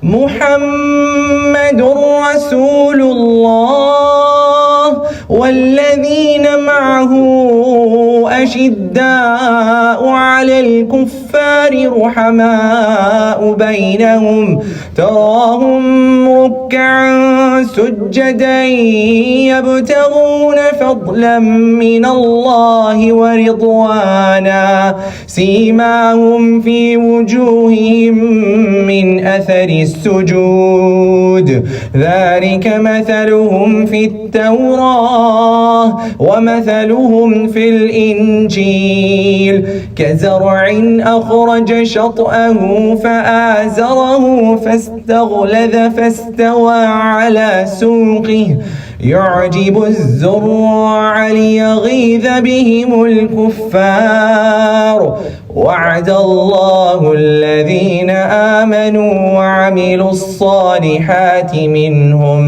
محمد رسول الله والذين معه أشداء على الكفار رحماء بينهم تراهم ركعا سجدا يبتغون فضلا من الله ورضوانا سيماهم في وجوههم من أثر السجود ذلك مثلهم في التوراة ومثلهم في الإنجيل كزرع أخرج شطأه فآزره فاستغلظ فاستوى على سوقه يعجب الزراع ليغيظ بهم الكفار وعد الله الذين آمنوا وعملوا الصالحات منهم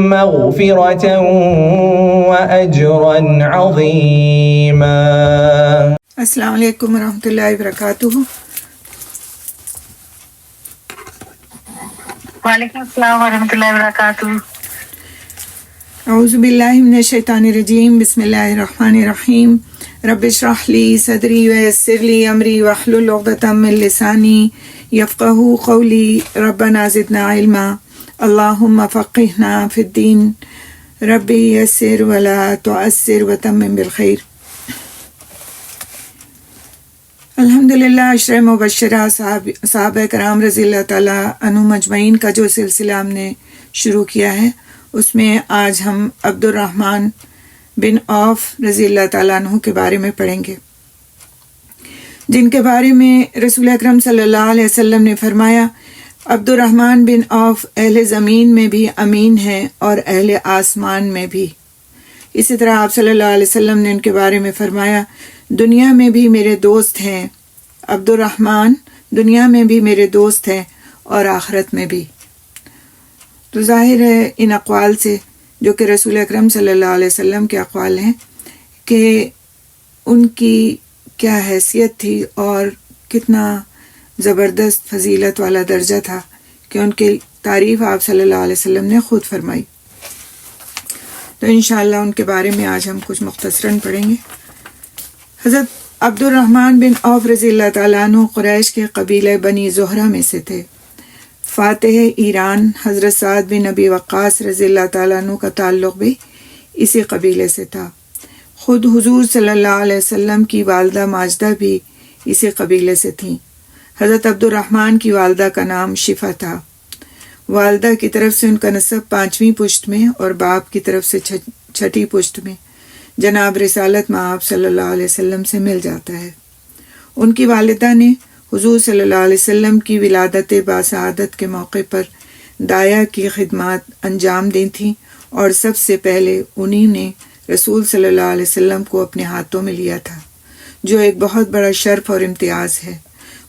مغفرة وأجرا عظيما. السلام علیکم ورحمۃ اللہ وبرکاتہ. وعلیکم السلام ورحمۃ اللہ وبرکاتہ. اعوذ باللہ من الشیطان الرجیم. بسم اللہ الرحمن الرحیم. رب اشرح لی صدری ویسر لی امری واحلل عقدۃ من لسانی یفقہوا قولی. ربنا زدنا علما اللہم فقہنا فی الدین. ربی یسر ولا تعسر وتمم بالخیر. الحمدللہ عشر مبشرہ صحابہ کرام رضی اللہ تعالیٰ عنہم مجمعین کا جو سلسلہ ہم نے شروع کیا ہے اس میں آج ہم عبد الرحمن بن عوف رضی اللہ تعالیٰ عنہ کے بارے میں پڑھیں گے، جن کے بارے میں رسول اکرم صلی اللہ علیہ وسلم نے فرمایا عبد الرحمن بن عوف اہل زمین میں بھی امین ہیں اور اہل آسمان میں بھی. اسی طرح آپ صلی اللہ علیہ وسلم نے ان کے بارے میں فرمایا دنیا میں بھی میرے دوست ہیں، عبد الرحمن دنیا میں بھی میرے دوست ہیں اور آخرت میں بھی. تو ظاہر ہے ان اقوال سے جو کہ رسول اکرم صلی اللہ علیہ وسلم کے اقوال ہیں کہ ان کی کیا حیثیت تھی اور کتنا زبردست فضیلت والا درجہ تھا کہ ان کی تعریف آپ صلی اللہ علیہ وسلم نے خود فرمائی. تو انشاءاللہ ان کے بارے میں آج ہم کچھ مختصراً پڑھیں گے. حضرت عبد الرحمن بن عوف رضی اللہ تعالیٰ عنہ قریش کے قبیلہ بنی زہرہ میں سے تھے. فاتح ایران حضرت سعد بن ابی وقاص رضی اللہ تعالیٰ عنہ کا تعلق بھی اسی قبیلے سے تھا. خود حضور صلی اللہ علیہ وسلم کی والدہ ماجدہ بھی اسی قبیلے سے تھیں. حضرت عبد الرحمن کی والدہ کا نام شفا تھا. والدہ کی طرف سے ان کا نسب 5ویں پشت میں اور باپ کی طرف سے 6ٹھی پشت میں جناب رسالت مآب صلی اللہ علیہ وسلم سے مل جاتا ہے. ان کی والدہ نے حضور صلی اللہ علیہ وسلم کی ولادت باسعادت کے موقع پر دایا کی خدمات انجام دی تھیں اور سب سے پہلے انہی نے رسول صلی اللہ علیہ وسلم کو اپنے ہاتھوں میں لیا تھا، جو ایک بہت بڑا شرف اور امتیاز ہے.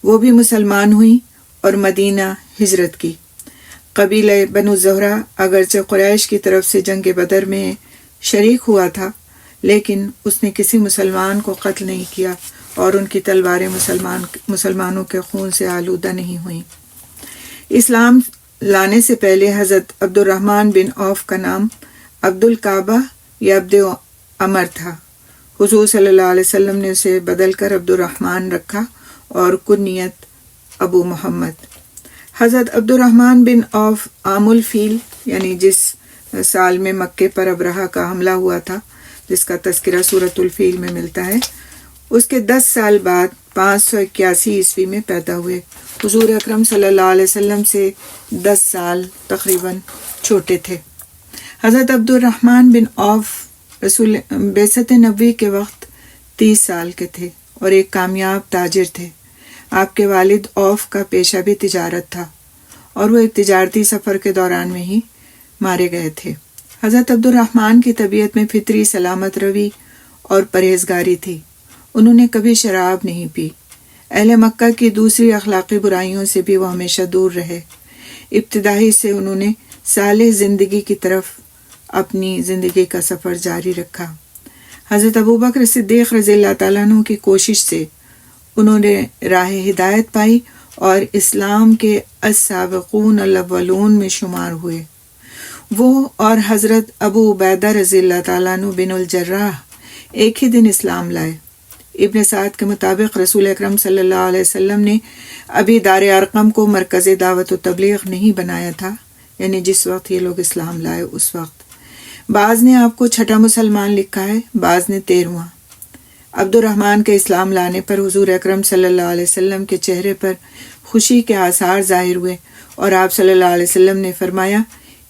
وہ بھی مسلمان ہوئیں اور مدینہ ہجرت کی. قبیلہ بنو زہرہ اگرچہ قریش کی طرف سے جنگ بدر میں شریک ہوا تھا لیکن اس نے کسی مسلمان کو قتل نہیں کیا اور ان کی تلواریں مسلمانوں کے خون سے آلودہ نہیں ہوئیں. اسلام لانے سے پہلے حضرت عبد الرحمن بن عوف کا نام عبد الکعبہ یا عبد عمر تھا. حضور صلی اللہ علیہ وسلم نے اسے بدل کر عبد الرحمن رکھا اور کنیت ابو محمد. حضرت عبد الرحمن بن عوف عام الفیل یعنی جس سال میں مکے پر ابرہہ کا حملہ ہوا تھا جس کا تذکرہ سورۃ الفیل میں ملتا ہے، اس کے 10 سال بعد 581 عیسوی میں پیدا ہوئے. حضور اکرم صلی اللہ علیہ وسلم سے 10 سال تقریباً چھوٹے تھے. حضرت عبد الرحمن بن عوف رسول بعثت نبوی کے وقت 30 سال کے تھے اور ایک کامیاب تاجر تھے. آپ کے والد عوف کا پیشہ بھی تجارت تھا اور وہ ایک تجارتی سفر کے دوران میں ہی مارے گئے تھے. حضرت عبد الرحمن کی طبیعت میں فطری سلامت روی اور پرہیزگاری تھی. انہوں نے کبھی شراب نہیں پی. اہل مکہ کی دوسری اخلاقی برائیوں سے بھی وہ ہمیشہ دور رہے. ابتدائی سے انہوں نے صالح زندگی کی طرف اپنی زندگی کا سفر جاری رکھا. حضرت ابوبکر صدیق رضی اللہ تعالیٰ عنہ کی کوشش سے انہوں نے راہ ہدایت پائی اور اسلام کے السابقون الاولون میں شمار ہوئے۔ وہ اور حضرت ابو عبیدہ رضی اللہ تعالیٰ عنہ بن الجراح ایک ہی دن اسلام لائے۔ ابن سعد کے مطابق رسول اکرم صلی اللہ علیہ وسلم نے ابھی دار ارقم کو مرکز دعوت و تبلیغ نہیں بنایا تھا، یعنی جس وقت یہ لوگ اسلام لائے اس وقت۔ بعض نے آپ کو چھٹا مسلمان لکھا ہے، بعض نے 13واں۔ عبد الرحمن کے اسلام لانے پر حضور اکرم صلی اللہ علیہ وسلم کے چہرے پر خوشی کے آثار ظاہر ہوئے اور آپ صلی اللہ علیہ وسلم نے فرمایا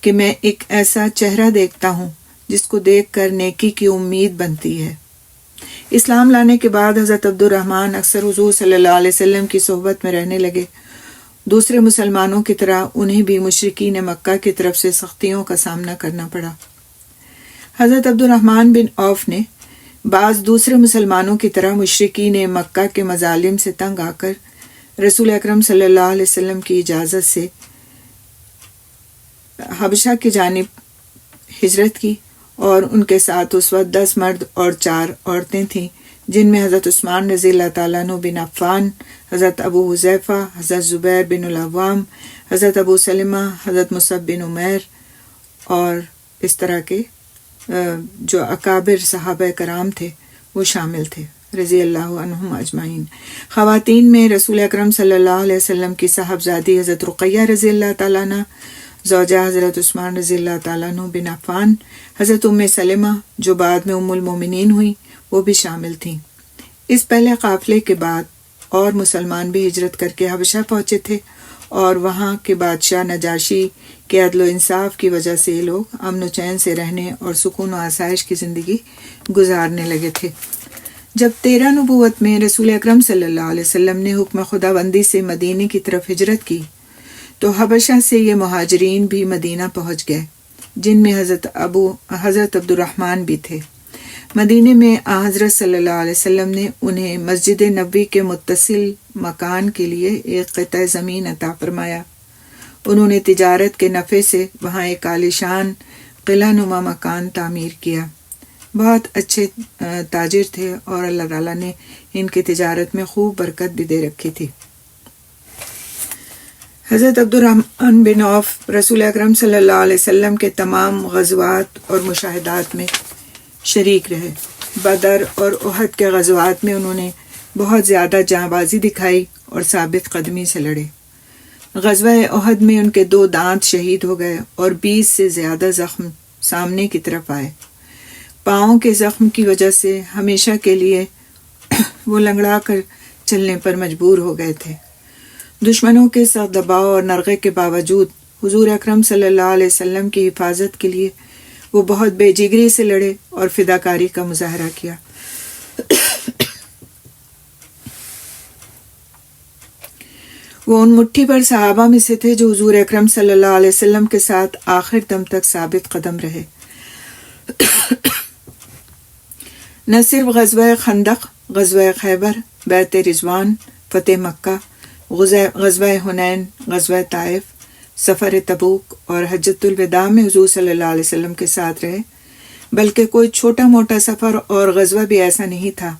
کہ میں ایک ایسا چہرہ دیکھتا ہوں جس کو دیکھ کر نیکی کی امید بنتی ہے۔ اسلام لانے کے بعد حضرت عبد الرحمن اکثر حضور صلی اللہ علیہ وسلم کی صحبت میں رہنے لگے۔ دوسرے مسلمانوں کی طرح انہیں بھی مشرکین مکہ کی طرف سے سختیوں کا سامنا کرنا پڑا۔ حضرت عبد الرحمن بن عوف نے بعض دوسرے مسلمانوں کی طرح مشرکین مکہ کے مظالم سے تنگ آ کر رسول اکرم صلی اللہ علیہ وسلم کی اجازت سے حبشہ کی جانب ہجرت کی، اور ان کے ساتھ اس وقت 10 مرد اور 4 عورتیں تھیں، جن میں حضرت عثمان رضی اللہ تعالیٰ عنہ بن عفان، حضرت ابو حذیفہ، حضرت زبیر بن العوام، حضرت ابو سلمہ، حضرت مصعب بن عمیر اور اس طرح کے جو اکابر صحابہ کرام تھے وہ شامل تھے رضی اللہ عنہم اجمعین۔ خواتین میں رسول اکرم صلی اللہ علیہ وسلم کی صاحبزادی حضرت رقیہ رضی اللہ تعالیٰ عنہ، زوجہ حضرت عثمان رضی اللہ تعالیٰ عنہ بن عفان، حضرت ام سلمہ جو بعد میں ام المومنین ہوئی، وہ بھی شامل تھیں۔ اس پہلے قافلے کے بعد اور مسلمان بھی ہجرت کر کے حبشہ پہنچے تھے، اور وہاں کے بادشاہ نجاشی کے عدل و انصاف کی وجہ سے یہ لوگ امن و چین سے رہنے اور سکون و آسائش کی زندگی گزارنے لگے تھے۔ جب 13 نبوت میں رسول اکرم صلی اللہ علیہ وسلم نے حکم خداوندی سے مدینے کی طرف ہجرت کی تو حبشہ سے یہ مہاجرین بھی مدینہ پہنچ گئے، جن میں حضرت عبد الرحمن بھی تھے۔ مدینے میں حضرت صلی اللہ علیہ وسلم نے انہیں مسجد نبوی کے متصل مکان کے لیے ایک قطع زمین عطا فرمایا۔ انہوں نے تجارت کے نفع سے وہاں ایک عالیشان قلعہ نما مکان تعمیر کیا۔ بہت اچھے تاجر تھے اور اللہ تعالیٰ نے ان کی تجارت میں خوب برکت بھی دے رکھی تھی۔ حضرت عبد الرحمن بن عوف رسول اکرم صلی اللہ علیہ وسلم کے تمام غزوات اور مشاہدات میں شریک رہے۔ بدر اور احد کے غزوات میں انہوں نے بہت زیادہ جاں بازی دکھائی اور ثابت قدمی سے لڑے۔ غزوہ احد میں ان کے 2 دانت شہید ہو گئے اور 20 سے زیادہ زخم سامنے کی طرف آئے۔ پاؤں کے زخم کی وجہ سے ہمیشہ کے لیے وہ لنگڑا کر چلنے پر مجبور ہو گئے تھے۔ دشمنوں کے سخت دباؤ اور نرغے کے باوجود حضور اکرم صلی اللہ علیہ وسلم کی حفاظت کے لیے وہ بہت بے جگری سے لڑے اور فداکاری کا مظاہرہ کیا۔ وہ ان مٹھی پر صحابہ میں سے تھے جو حضور اکرم صلی اللہ علیہ وسلم کے ساتھ آخر دم تک ثابت قدم رہے۔ نہ صرف غزوہ خندق، غزوہ خیبر، بیعت رضوان، فتح مکہ، غزوہ حنین، غزوہ طائف، سفر تبوک اور حجۃ الوداع میں حضور صلی اللہ علیہ وسلم کے ساتھ رہے، بلکہ کوئی چھوٹا موٹا سفر اور غزوہ بھی ایسا نہیں تھا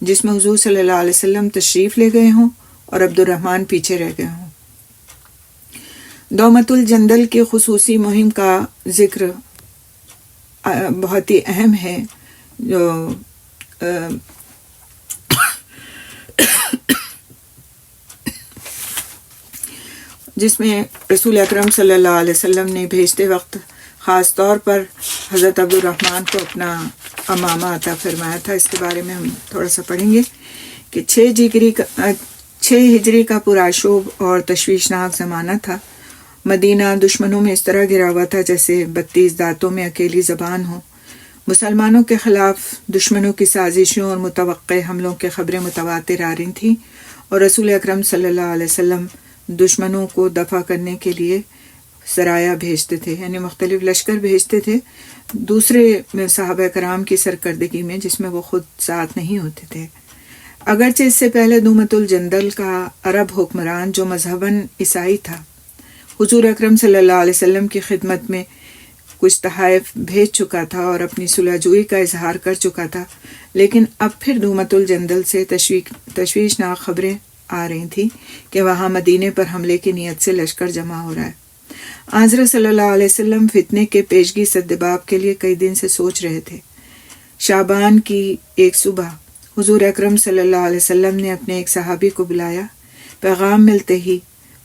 جس میں حضور صلی اللہ علیہ وسلم تشریف لے گئے ہوں اور عبد الرحمن پیچھے رہ گئے ہوں۔ دومت الجندل کی خصوصی مہم کا ذکر بہت ہی اہم ہے، جو جس میں رسول اکرم صلی اللہ علیہ وسلم نے بھیجتے وقت خاص طور پر حضرت عبد الرحمن کو اپنا امامہ عطا فرمایا تھا۔ اس کے بارے میں ہم تھوڑا سا پڑھیں گے کہ 6 ہجری کا پرآشوب اور تشویشناک زمانہ تھا۔ مدینہ دشمنوں میں اس طرح گھرا ہوا تھا جیسے 32 دانتوں میں اکیلی زبان ہو۔ مسلمانوں کے خلاف دشمنوں کی سازشوں اور متوقع حملوں کی خبریں متواتر آ رہی تھیں، اور رسول اکرم صلی اللہ علیہ وسلم دشمنوں کو دفع کرنے کے لیے سرایا بھیجتے تھے، یعنی مختلف لشکر بھیجتے تھے دوسرے صحابہ کرام کی سرکردگی میں، جس میں وہ خود ساتھ نہیں ہوتے تھے۔ اگرچہ اس سے پہلے دومت الجندل کا عرب حکمران جو مذہباً عیسائی تھا حضور اکرم صلی اللہ علیہ وسلم کی خدمت میں کچھ تحائف بھیج چکا تھا اور اپنی صلح جوئی کا اظہار کر چکا تھا، لیکن اب پھر دومت الجندل سے تشویشناک خبریں آ رہی تھیں کہ وہاں مدینے پر حملے کی نیت سے لشکر جمع ہو رہا ہے۔ حضرت صلی اللہ علیہ وسلم فتنے کے پیشگی سدباب کے لیے کئی دن سے سوچ رہے تھے۔ شعبان کی ایک صبح حضور اکرم صلی اللہ علیہ وسلم نے اپنے ایک صحابی کو بلایا۔ پیغام ملتے ہی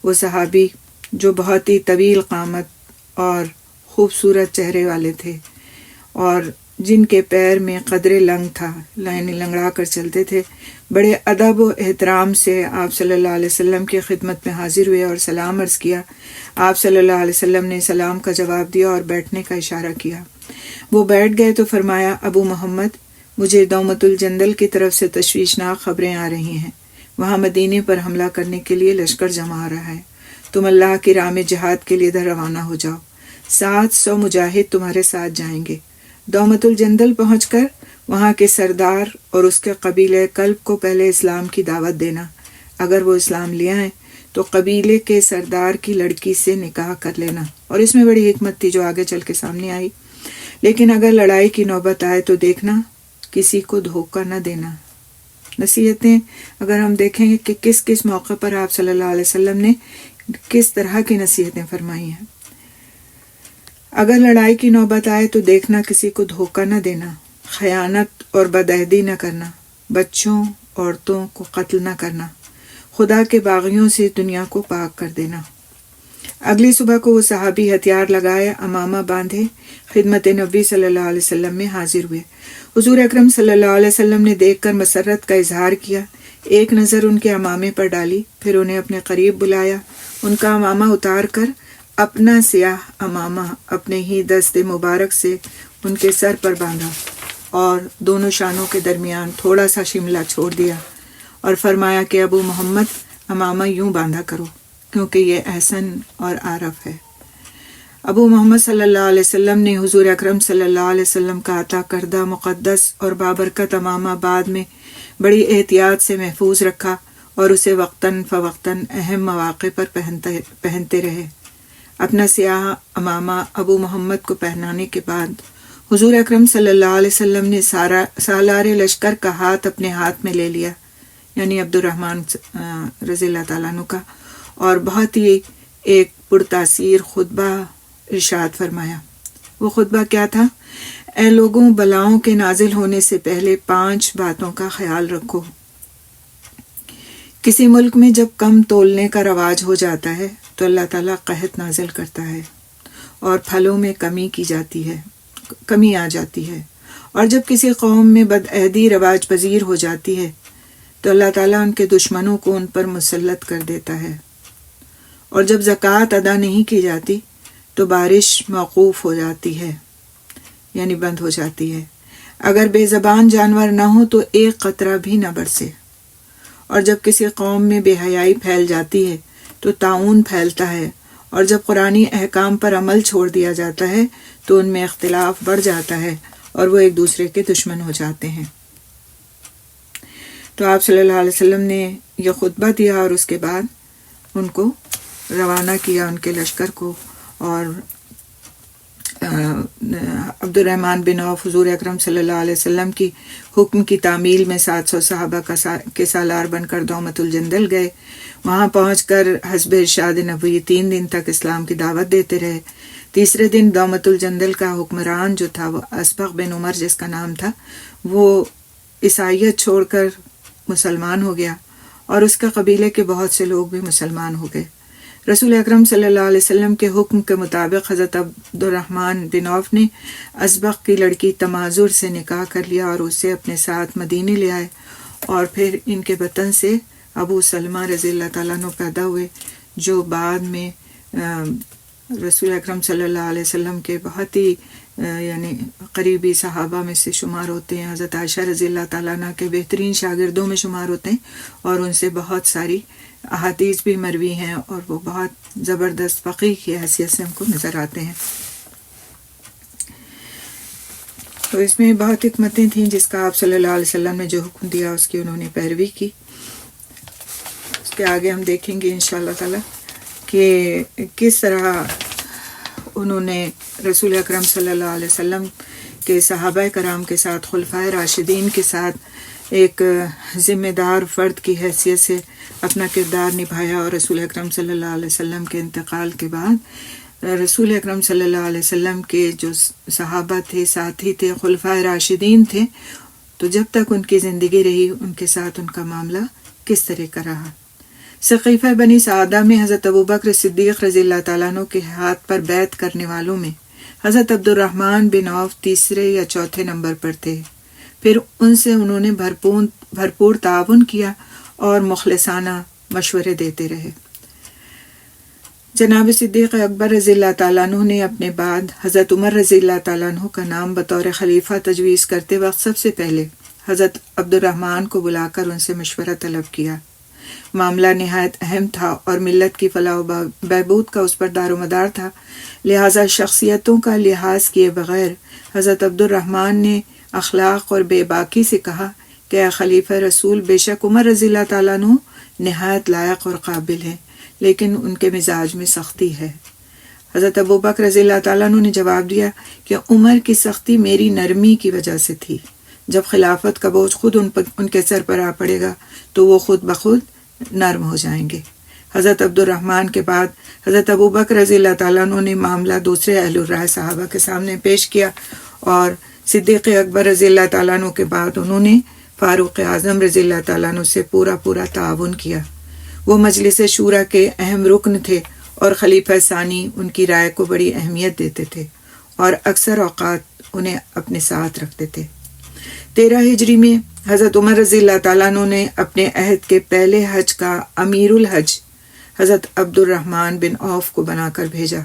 وہ صحابی جو بہت ہی طویل قامت اور خوبصورت چہرے والے تھے اور جن کے پیر میں قدرے لنگ تھا، یعنی لنگڑا کر چلتے تھے، بڑے ادب و احترام سے آپ صلی اللہ علیہ وسلم کی خدمت میں حاضر ہوئے اور سلام عرض کیا۔ آپ صلی اللہ علیہ وسلم نے سلام کا جواب دیا اور بیٹھنے کا اشارہ کیا۔ وہ بیٹھ گئے تو فرمایا، ابو محمد، مجھے دومت الجندل کی طرف سے تشویشناک خبریں آ رہی ہیں۔ وہاں مدینے پر حملہ کرنے کے لیے لشکر جمع ہو رہا ہے۔ تم اللہ کی راہ میں جہاد کے لیے ادھر روانہ ہو جاؤ۔ 700 مجاہد تمہارے ساتھ جائیں گے۔ دومت الجندل پہنچ کر وہاں کے سردار اور اس کے قبیلے کلب کو پہلے اسلام کی دعوت دینا۔ اگر وہ اسلام لے آئیں تو قبیلے کے سردار کی لڑکی سے نکاح کر لینا۔ اور اس میں بڑی حکمت تھی جو آگے چل کے سامنے آئی۔ لیکن اگر لڑائی کی نوبت آئے تو دیکھنا کسی کو دھوکہ نہ دینا۔ نصیحتیں اگر ہم دیکھیں گے کہ کس کس موقع پر آپ صلی اللہ علیہ وسلم نے کس طرح کی نصیحتیں فرمائی ہیں۔ اگر لڑائی کی نوبت آئے تو دیکھنا کسی کو دھوکہ نہ دینا، خیانت اور بدعہدی نہ کرنا، بچوں عورتوں کو قتل نہ کرنا، خدا کے باغیوں سے دنیا کو پاک کر دینا۔ اگلی صبح کو وہ صحابی ہتھیار لگائے، امامہ باندھے، خدمت نبی صلی اللہ علیہ وسلم میں حاضر ہوئے۔ حضور اکرم صلی اللہ علیہ وسلم نے دیکھ کر مسرت کا اظہار کیا، ایک نظر ان کے امامے پر ڈالی، پھر انہیں اپنے قریب بلایا، ان کا امامہ اتار کر اپنا سیاہ امامہ اپنے ہی دست مبارک سے ان کے سر پر باندھا اور دونوں شانوں کے درمیان تھوڑا سا شملہ چھوڑ دیا اور فرمایا کہ ابو محمد امامہ یوں باندھا کرو کیونکہ یہ احسن اور عارف ہے۔ ابو محمد صلی اللہ علیہ وسلم نے حضور اکرم صلی اللہ علیہ وسلم کا عطا کردہ مقدس اور بابرکت امامہ بعد میں بڑی احتیاط سے محفوظ رکھا اور اسے وقتاً فوقتاً اہم مواقع پر پہنتے رہے۔ اپنا سیاہ امامہ ابو محمد کو پہنانے کے بعد حضور اکرم صلی اللہ علیہ وسلم نے سالار لشکر کا ہاتھ اپنے ہاتھ میں لے لیا، یعنی عبد الرحمن رضی اللہ تعالیٰ عنہ کا، اور بہت ہی ایک پرتاثیر خطبہ ارشاد فرمایا۔ وہ خطبہ کیا تھا؟ اے لوگوں، بلاؤں کے نازل ہونے سے پہلے 5 باتوں کا خیال رکھو۔ کسی ملک میں جب کم تولنے کا رواج ہو جاتا ہے تو اللہ تعالیٰ قحط نازل کرتا ہے اور پھلوں میں کمی آ جاتی ہے، اور جب کسی قوم میں بدعہدی رواج پذیر ہو جاتی ہے تو اللہ تعالیٰ ان کے دشمنوں کو ان پر مسلط کر دیتا ہے، اور جب زکوٰۃ ادا نہیں کی جاتی تو بارش موقوف ہو جاتی ہے، یعنی بند ہو جاتی ہے۔ اگر بے زبان جانور نہ ہو تو ایک قطرہ بھی نہ برسے، اور جب کسی قوم میں بے حیائی پھیل جاتی ہے تو طاعون پھیلتا ہے، اور جب قرآنی احکام پر عمل چھوڑ دیا جاتا ہے تو ان میں اختلاف بڑھ جاتا ہے اور وہ ایک دوسرے کے دشمن ہو جاتے ہیں۔ تو آپ صلی اللہ علیہ وسلم نے یہ خطبہ دیا اور اس کے بعد ان کو روانہ کیا، ان کے لشکر کو، اور عبد الرحمن بن عوف حضور اکرم صلی اللہ علیہ وسلم کی حکم کی تعمیل میں 700 صحابہ کے سالار بن کر دومت الجندل گئے۔ وہاں پہنچ کر حسب ارشاد نبوی 3 دن تک اسلام کی دعوت دیتے رہے۔ تیسرے دن دومت الجندل کا حکمران جو تھا، وہ اسبغ بن عمر جس کا نام تھا، وہ عیسائیت چھوڑ کر مسلمان ہو گیا، اور اس کے قبیلے کے بہت سے لوگ بھی مسلمان ہو گئے۔ رسول اکرم صلی اللہ علیہ وسلم کے حکم کے مطابق حضرت عبد الرحمن بن عوف نے اسبغ کی لڑکی تمازر سے نکاح کر لیا اور اسے اپنے ساتھ مدینے لے آئے، اور پھر ان کے وطن سے ابو سلمہ رضی اللہ تعالیٰ عنہ پیدا ہوئے، جو بعد میں رسول اکرم صلی اللہ علیہ وسلم کے بہت ہی یعنی قریبی صحابہ میں سے شمار ہوتے ہیں۔ حضرت عائشہ رضی اللہ تعالیٰ عنہ کے بہترین شاگردوں میں شمار ہوتے ہیں، اور ان سے بہت ساری احادیث بھی مروی ہیں، اور وہ بہت زبردست فقیہ کی حیثیت سے ہم کو نظر آتے ہیں۔ تو اس میں بہت حکمتیں تھیں جس کا آپ صلی اللہ علیہ وسلم نے جو حکم دیا اس کی انہوں نے پیروی کی۔ اس کے آگے ہم دیکھیں گے انشاءاللہ تعالی کہ کس طرح انہوں نے رسول اکرم صلی اللہ علیہ وسلم کے صحابہ کرام کے ساتھ، خلفائے راشدین کے ساتھ ایک ذمہ دار فرد کی حیثیت سے اپنا کردار نبھایا، اور رسول اکرم صلی اللہ علیہ وسلم کے انتقال کے بعد رسول اکرم صلی اللہ علیہ وسلم کے جو صحابہ تھے، ساتھی تھے، خلفائے راشدین تھے، تو جب تک ان کی زندگی رہی ان کے ساتھ ان کا معاملہ کس طرح کا رہا۔ سقیفہ بنی سعدہ میں حضرت ابوبکر صدیق رضی اللہ تعالیٰ عنہ کے ہاتھ پر بیعت کرنے والوں میں حضرت عبد الرحمن بن عوف تیسرے یا چوتھے نمبر پر تھے۔ پھر ان سے انہوں نے بھرپور تعاون کیا اور مخلصانہ مشورے دیتے رہے۔ جناب صدیق اکبر رضی اللہ تعالیٰ عنہ نے اپنے بعد حضرت عمر رضی اللہ تعالیٰ عنہ کا نام بطور خلیفہ تجویز کرتے وقت سب سے پہلے حضرت عبد الرحمن کو بلا کر ان سے مشورہ طلب کیا۔ معاملہ نہایت اہم تھا اور ملت کی فلاح و بہبود کا اس پر دار و مدار تھا، لہٰذا شخصیتوں کا لحاظ کیے بغیر حضرت عبد الرحمن نے اخلاق اور بے باکی سے کہا کہ اے خلیفہ رسول، بے شک عمر رضی اللہ تعالیٰ عنہ نہایت لائق اور قابل ہیں، لیکن ان کے مزاج میں سختی ہے۔ حضرت ابوبکر رضی اللہ تعالیٰ عنہ نے جواب دیا کہ عمر کی سختی میری نرمی کی وجہ سے تھی، جب خلافت کا بوجھ خود ان کے سر پر آ پڑے گا تو وہ خود بخود نرم ہو جائیں گے۔ حضرت عبد الرحمن کے بعد حضرت ابوبکر رضی اللہ تعالیٰ عنہ نے معاملہ دوسرے اہل الرائے صحابہ کے سامنے پیش کیا، اور صدیق اکبر رضی اللہ تعالیٰ عنہ کے بعد انہوں نے فاروق اعظم رضی اللہ تعالیٰ عنہ سے پورا تعاون کیا۔ وہ مجلس شورا کے اہم رکن تھے اور خلیفہ ثانی ان کی رائے کو بڑی اہمیت دیتے تھے اور اکثر اوقات انہیں اپنے ساتھ رکھتے تھے۔ 13 ہجری میں حضرت عمر رضی اللہ تعالیٰ عنہ نے اپنے عہد کے پہلے حج کا امیر الحج حضرت عبد الرحمن بن عوف کو بنا کر بھیجا۔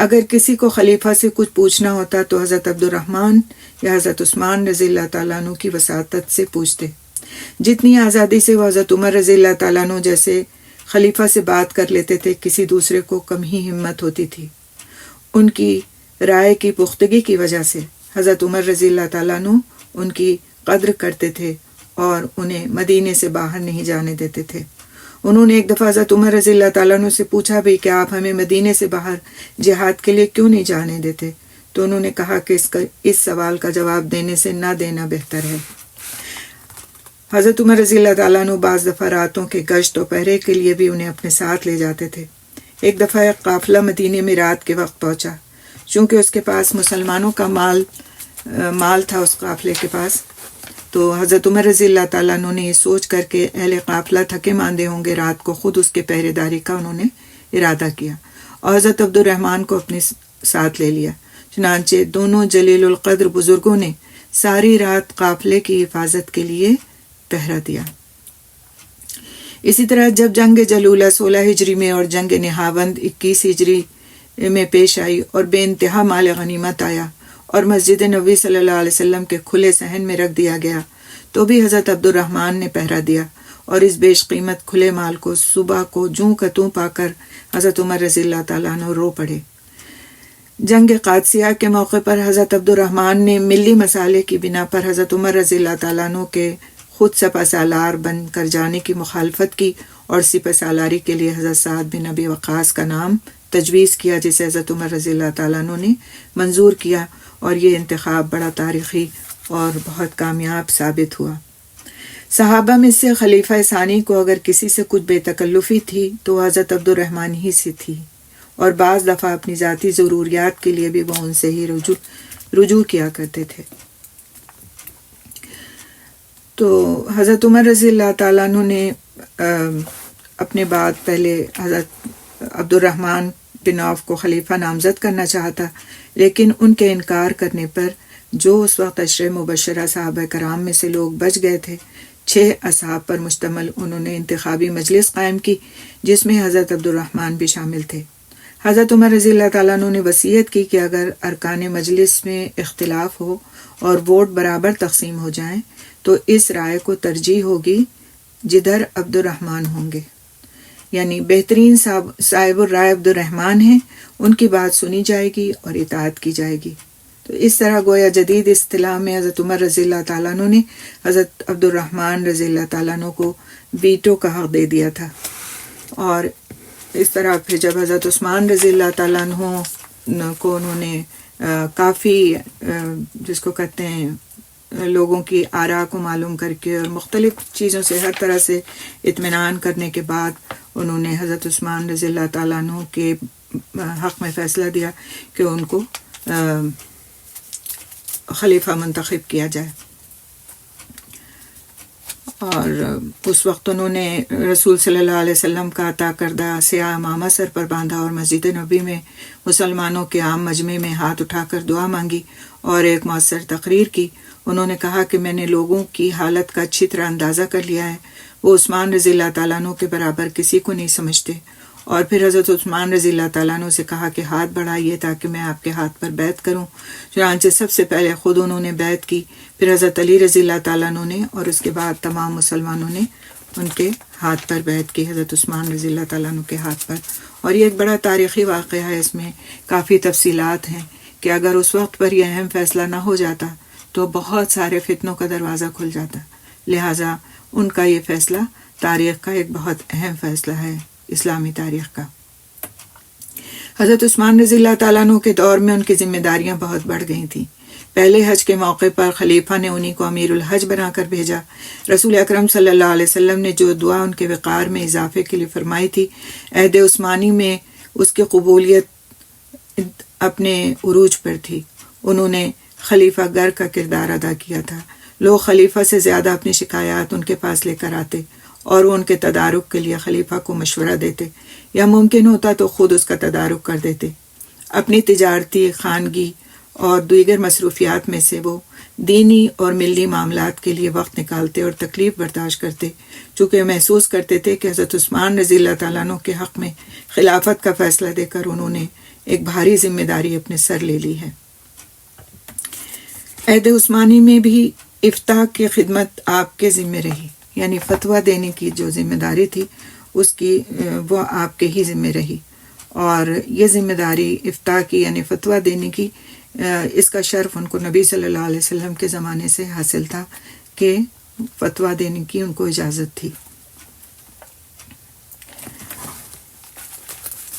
اگر کسی کو خلیفہ سے کچھ پوچھنا ہوتا تو حضرت عبد الرحمن یا حضرت عثمان رضی اللہ تعالیٰ عنہ کی وساطت سے پوچھتے۔ جتنی آزادی سے وہ حضرت عمر رضی اللہ تعالیٰ عنہ جیسے خلیفہ سے بات کر لیتے تھے، کسی دوسرے کو کم ہی ہمت ہوتی تھی۔ ان کی رائے کی پختگی کی وجہ سے حضرت عمر رضی اللہ تعالیٰ عنہ ان کی قدر کرتے تھے اور انہیں مدینے سے باہر نہیں جانے دیتے تھے۔ انہوں نے ایک دفعہ حضرت عمر رضی اللہ تعالیٰ عنہ سے پوچھا بھی کہ آپ ہمیں مدینے سے باہر جہاد کے لیے کیوں نہیں جانے دیتے؟ تو انہوں نے کہا کہ اس سوال کا جواب دینے سے نہ دینا بہتر ہے۔ حضرت عمر رضی اللہ تعالیٰ عنہ بعض دفعہ راتوں کے گشت و پہرے کے لیے بھی انہیں اپنے ساتھ لے جاتے تھے۔ ایک دفعہ ایک قافلہ مدینے میں رات کے وقت پہنچا، چونکہ اس کے پاس مسلمانوں کا مال تھا اس قافلے کے پاس، تو حضرت عمر رضی اللہ تعالیٰ عنہ نے یہ سوچ کر کے اہل قافلہ تھکے ماندے ہوں گے، رات کو خود اس کے پہرے داری کا انہوں نے ارادہ کیا اور حضرت عبد الرحمن کو اپنے ساتھ لے لیا۔ چنانچہ دونوں جلیل القدر بزرگوں نے ساری رات قافلے کی حفاظت کے لیے پہرا دیا۔ اسی طرح جب جنگ جلولہ 16 ہجری میں اور جنگ نہاوند 21 ہجری میں پیش آئی اور بے انتہا مال غنیمت آیا اور مسجد نبوی صلی اللہ علیہ وسلم کے کھلے صحن میں رکھ دیا گیا، تو بھی حضرت عبد الرحمن نے پہرا دیا اور اس بیش قیمت کھلے مال کو صبح کو جوں کا توں پا کر حضرت عمر رضی اللہ تعالیٰ عنہ رو پڑے۔ جنگ قادسیہ کے موقع پر حضرت عبد الرحمن نے ملی مسالے کی بنا پر حضرت عمر رضی اللہ تعالیٰ عنہ کے خود سپہ سالار بن کر جانے کی مخالفت کی اور سپہ سالاری کے لیے حضرت سعد بن ابی وقاص کا نام تجویز کیا، جسے حضرت عمر رضی اللہ تعالیٰ عنہ نے منظور کیا، اور یہ انتخاب بڑا تاریخی اور بہت کامیاب ثابت ہوا۔ صحابہ میں سے خلیفہ ثانی کو اگر کسی سے کچھ بے تکلفی تھی تو حضرت عبد الرحمن ہی سے تھی، اور بعض دفعہ اپنی ذاتی ضروریات کے لیے بھی وہ ان سے ہی رجوع کیا کرتے تھے۔ تو حضرت عمر رضی اللہ تعالیٰ عنہ نے اپنے بعد پہلے حضرت عبد الرحمن بن عوف کو خلیفہ نامزد کرنا چاہتا، لیکن ان کے انکار کرنے پر جو اس وقت عشرہ مبشرہ صحابہ کرام میں سے لوگ بچ گئے تھے، 6 اصحاب پر مشتمل انہوں نے انتخابی مجلس قائم کی، جس میں حضرت عبد الرحمن بھی شامل تھے۔ حضرت عمر رضی اللہ تعالیٰ عنہ نے وصیت کی کہ اگر ارکان مجلس میں اختلاف ہو اور ووٹ برابر تقسیم ہو جائیں تو اس رائے کو ترجیح ہوگی جدھر عبد الرحمن ہوں گے، یعنی بہترین صاحب الرائے عبد الرحمن ہیں، ان کی بات سنی جائے گی اور اطاعت کی جائے گی۔ تو اس طرح گویا جدید اصطلاح میں حضرت عمر رضی اللہ تعالیٰ عنہ نے حضرت عبد الرحمن رضی اللہ تعالیٰ عنہ کو ویٹو کا حق دے دیا تھا، اور اس طرح پھر جب حضرت عثمان رضی اللہ تعالیٰ عنہ کو انہوں نے کافی جس کو کہتے ہیں لوگوں کی آراء کو معلوم کر کے اور مختلف چیزوں سے ہر طرح سے اطمینان کرنے کے بعد انہوں نے حضرت عثمان رضی اللہ تعالیٰ عنہ کے حق میں فیصلہ دیا کہ ان کو خلیفہ منتخب کیا جائے. اور اس وقت انہوں نے رسول صلی اللہ علیہ وسلم کا عطا کردہ سیاہ عمامہ سر پر باندھا اور مسجد نبی میں مسلمانوں کے عام مجمع میں ہاتھ اٹھا کر دعا مانگی اور ایک مؤثر تقریر کی. انہوں نے کہا کہ میں نے لوگوں کی حالت کا اچھی طرح اندازہ کر لیا ہے. وہ عثمان رضی اللہ تعالیٰ عنہ کے برابر کسی کو نہیں سمجھتے. اور پھر حضرت عثمان رضی اللہ تعالیٰ عنہ سے کہا کہ ہاتھ بڑھائیے تاکہ میں آپ کے ہاتھ پر بیعت کروں. چنانچہ سب سے پہلے خود انہوں نے بیعت کی، پھر حضرت علی رضی اللہ تعالیٰ عنہ نے، اور اس کے بعد تمام مسلمانوں نے ان کے ہاتھ پر بیعت کی، حضرت عثمان رضی اللہ تعالیٰ عنہ کے ہاتھ پر. اور یہ ایک بڑا تاریخی واقعہ ہے، اس میں کافی تفصیلات ہیں کہ اگر اس وقت پر یہ اہم فیصلہ نہ ہو جاتا تو بہت سارے فتنوں کا دروازہ کھل جاتا. لہٰذا ان کا یہ فیصلہ تاریخ کا ایک بہت اہم فیصلہ ہے، اسلامی تاریخ کا. حضرت عثمان رضی اللہ تعالیٰ عنہ کے دور میں ان کی ذمہ داریاں بہت بڑھ گئی تھیں. پہلے حج کے موقع پر خلیفہ نے انہی کو امیر الحج بنا کر بھیجا. رسول اکرم صلی اللہ علیہ وسلم نے جو دعا ان کے وقار میں اضافے کے لیے فرمائی تھی، عہد عثمانی میں اس کی قبولیت اپنے عروج پر تھی. انہوں نے خلیفہ گر کا کردار ادا کیا تھا. لوگ خلیفہ سے زیادہ اپنی شکایات ان کے پاس لے کر آتے اور وہ ان کے تدارک کے لیے خلیفہ کو مشورہ دیتے، یا ممکن ہوتا تو خود اس کا تدارک کر دیتے. اپنی تجارتی، خانگی اور دیگر مصروفیات میں سے وہ دینی اور ملی معاملات کے لیے وقت نکالتے اور تکلیف برداشت کرتے، چونکہ محسوس کرتے تھے کہ حضرت عثمان رضی اللہ تعالیٰ عنہ کے حق میں خلافت کا فیصلہ دے کر انہوں نے ایک بھاری ذمہ داری اپنے سر لے لی ہے. عہد عثمانی میں بھی افتاء کی خدمت آپ کے ذمہ رہی، یعنی فتویٰ دینے کی جو ذمہ داری تھی اس کی وہ آپ کے ہی ذمہ رہی. اور یہ ذمہ داری افتاء کی یعنی فتویٰ دینے کی، اس کا شرف ان کو نبی صلی اللہ علیہ وسلم کے زمانے سے حاصل تھا کہ فتویٰ دینے کی ان کو اجازت تھی.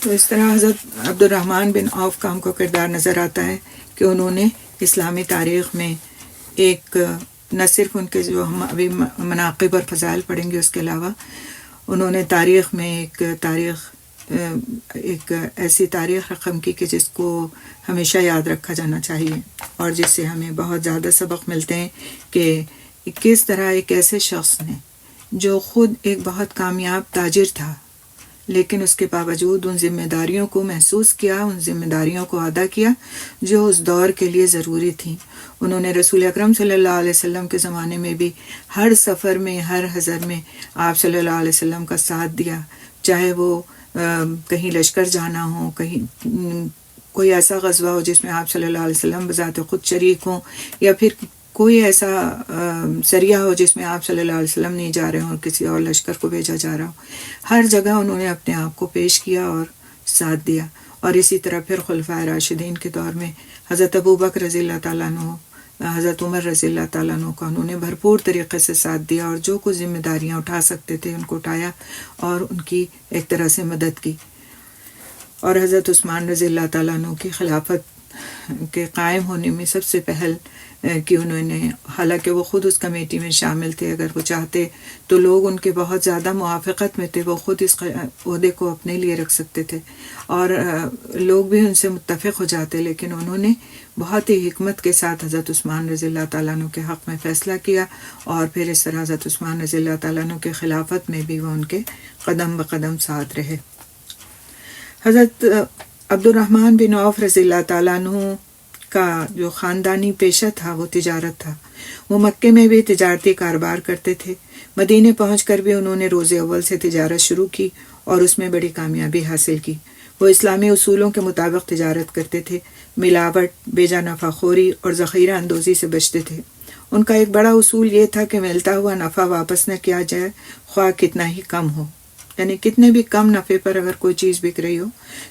تو اس طرح حضرت عبد الرحمن بن عوف کا ہم کو کردار نظر آتا ہے کہ انہوں نے اسلامی تاریخ میں ایک، نہ صرف ان کے جو ہم ابھی مناقب اور فضائل پڑھیں گے، اس کے علاوہ انہوں نے تاریخ میں ایک ایسی تاریخ رقم کی کہ جس کو ہمیشہ یاد رکھا جانا چاہیے اور جس سے ہمیں بہت زیادہ سبق ملتے ہیں کہ کس طرح ایک ایسے شخص نے جو خود ایک بہت کامیاب تاجر تھا لیکن اس کے باوجود ان ذمہ داریوں کو محسوس کیا، ان ذمہ داریوں کو ادا کیا جو اس دور کے لیے ضروری تھیں. انہوں نے رسول اکرم صلی اللہ علیہ وسلم کے زمانے میں بھی ہر سفر میں، ہر حضر میں آپ صلی اللہ علیہ وسلم کا ساتھ دیا، چاہے وہ کہیں لشکر جانا ہو، کہیں کوئی ایسا غزوہ ہو جس میں آپ صلی اللہ علیہ وسلم بذات خود شریک ہوں، یا پھر کوئی ایسا سریہ ہو جس میں آپ صلی اللہ علیہ وسلم نہیں جا رہے ہوں اور کسی اور لشکر کو بھیجا جا رہا ہو. ہر جگہ انہوں نے اپنے آپ کو پیش کیا اور ساتھ دیا. اور اسی طرح پھر خلفائے راشدین کے دور میں حضرت ابوبکر رضی اللہ تعالیٰ عنہ، حضرت عمر رضی اللہ تعالیٰ عنہ کا انہوں نے بھرپور طریقے سے ساتھ دیا اور جو کچھ ذمہ داریاں اٹھا سکتے تھے ان کو اٹھایا اور ان کی ایک طرح سے مدد کی. اور حضرت عثمان رضی اللہ تعالیٰ عنہ کی خلافت کے قائم ہونے میں سب سے پہل کہ انہوں نے، حالانکہ وہ خود اس کمیٹی میں شامل تھے، اگر وہ چاہتے تو لوگ ان کے بہت زیادہ موافقت میں تھے، وہ خود اس عہدے کو اپنے لیے رکھ سکتے تھے اور لوگ بھی ان سے متفق ہو جاتے، لیکن انہوں نے بہت ہی حکمت کے ساتھ حضرت عثمان رضی اللہ تعالیٰ عنہ کے حق میں فیصلہ کیا اور پھر اس طرح حضرت عثمان رضی اللہ تعالیٰ عنہ کے خلافت میں بھی وہ ان کے قدم بقدم ساتھ رہے. حضرت عبد الرحمن بن عوف رضی اللہ تعالیٰ عنہ کا جو خاندانی پیشہ تھا وہ تجارت تھا. وہ مکے میں بھی تجارتی کاروبار کرتے تھے. مدینے پہنچ کر بھی انہوں نے روز اول سے تجارت شروع کی اور اس میں بڑی کامیابی حاصل کی. وہ اسلامی اصولوں کے مطابق تجارت کرتے تھے، ملاوٹ، بیجا نفع خوری اور ذخیرہ اندوزی سے بچتے تھے. ان کا ایک بڑا اصول یہ تھا کہ ملتا ہوا نفع واپس نہ کیا جائے، خواہ کتنا ہی کم ہو. یعنی کتنے بھی کم نفع پر اگر کوئی چیز بک رہی ہو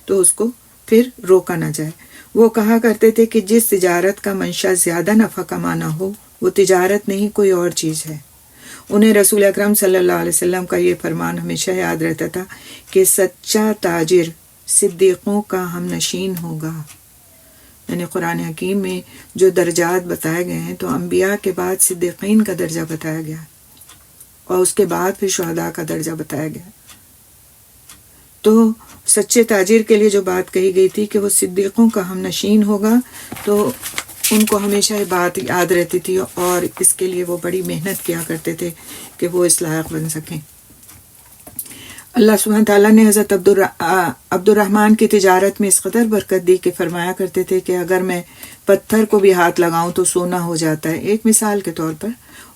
تو اس کو پھر روکا نہ جائے. وہ کہا کرتے تھے کہ جس تجارت کا منشا زیادہ نفع کمانا ہو وہ تجارت نہیں کوئی اور چیز ہے. انہیں رسول اکرم صلی اللہ علیہ وسلم کا یہ فرمان ہمیشہ یاد رہتا تھا کہ سچا تاجر صدیقوں کا ہم نشین ہوگا. یعنی قرآن حکیم میں جو درجات بتائے گئے ہیں تو انبیاء کے بعد صدیقین کا درجہ بتایا گیا اور اس کے بعد پھر شہداء کا درجہ بتایا گیا. تو سچے تاجر کے لیے جو بات کہی گئی تھی کہ وہ صدیقوں کا ہم نشین ہوگا، تو ان کو ہمیشہ یہ بات یاد رہتی تھی اور اس کے لیے وہ بڑی محنت کیا کرتے تھے کہ وہ اس لائق بن سکیں. اللہ سبحانہ تعالیٰ نے حضرت عبد الرحمن کی تجارت میں اس قدر برکت دی کہ فرمایا کرتے تھے کہ اگر میں پتھر کو بھی ہاتھ لگاؤں تو سونا ہو جاتا ہے، ایک مثال کے طور پر.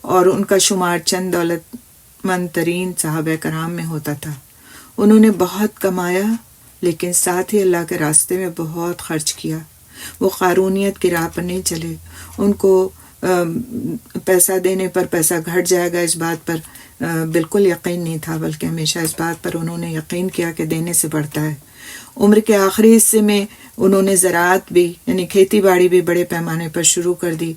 اور ان کا شمار چند دولت مند ترین صحابہ کرام میں ہوتا تھا. انہوں نے بہت کمایا لیکن ساتھ ہی اللہ کے راستے میں بہت خرچ کیا. وہ قارونیت کی راہ پر نہیں چلے. ان کو پیسہ دینے پر پیسہ گھٹ جائے گا اس بات پر بالکل یقین نہیں تھا، بلکہ ہمیشہ اس بات پر انہوں نے یقین کیا کہ دینے سے بڑھتا ہے. عمر کے آخری حصے میں انہوں نے زراعت بھی یعنی کھیتی باڑی بھی بڑے پیمانے پر شروع کر دی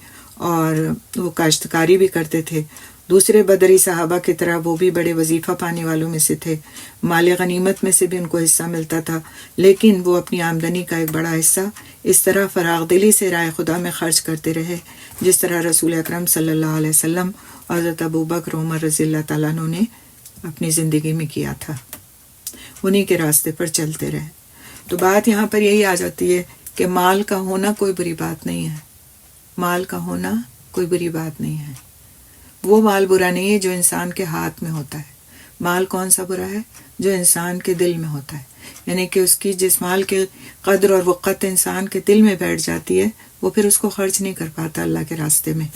اور وہ کاشتکاری بھی کرتے تھے. دوسرے بدری صحابہ کی طرح وہ بھی بڑے وظیفہ پانے والوں میں سے تھے. مال غنیمت میں سے بھی ان کو حصہ ملتا تھا، لیکن وہ اپنی آمدنی کا ایک بڑا حصہ اس طرح فراغ دلی سے راہ خدا میں خرچ کرتے رہے جس طرح رسول اکرم صلی اللہ علیہ وسلم اور حضرت ابوبکر عمر رضی اللہ تعالیٰ عنہ نے اپنی زندگی میں کیا تھا. انہی کے راستے پر چلتے رہے. تو بات یہاں پر یہی آ جاتی ہے کہ مال کا ہونا کوئی بری بات نہیں ہے. مال کا ہونا کوئی بری بات نہیں ہے. وہ مال برا نہیں ہے جو انسان کے ہاتھ میں ہوتا ہے. مال کون سا برا ہے؟ جو انسان کے دل میں ہوتا ہے. یعنی کہ اس کی جس مال کے قدر اور وقت انسان کے دل میں بیٹھ جاتی ہے وہ پھر اس کو خرچ نہیں کر پاتا اللہ کے راستے میں،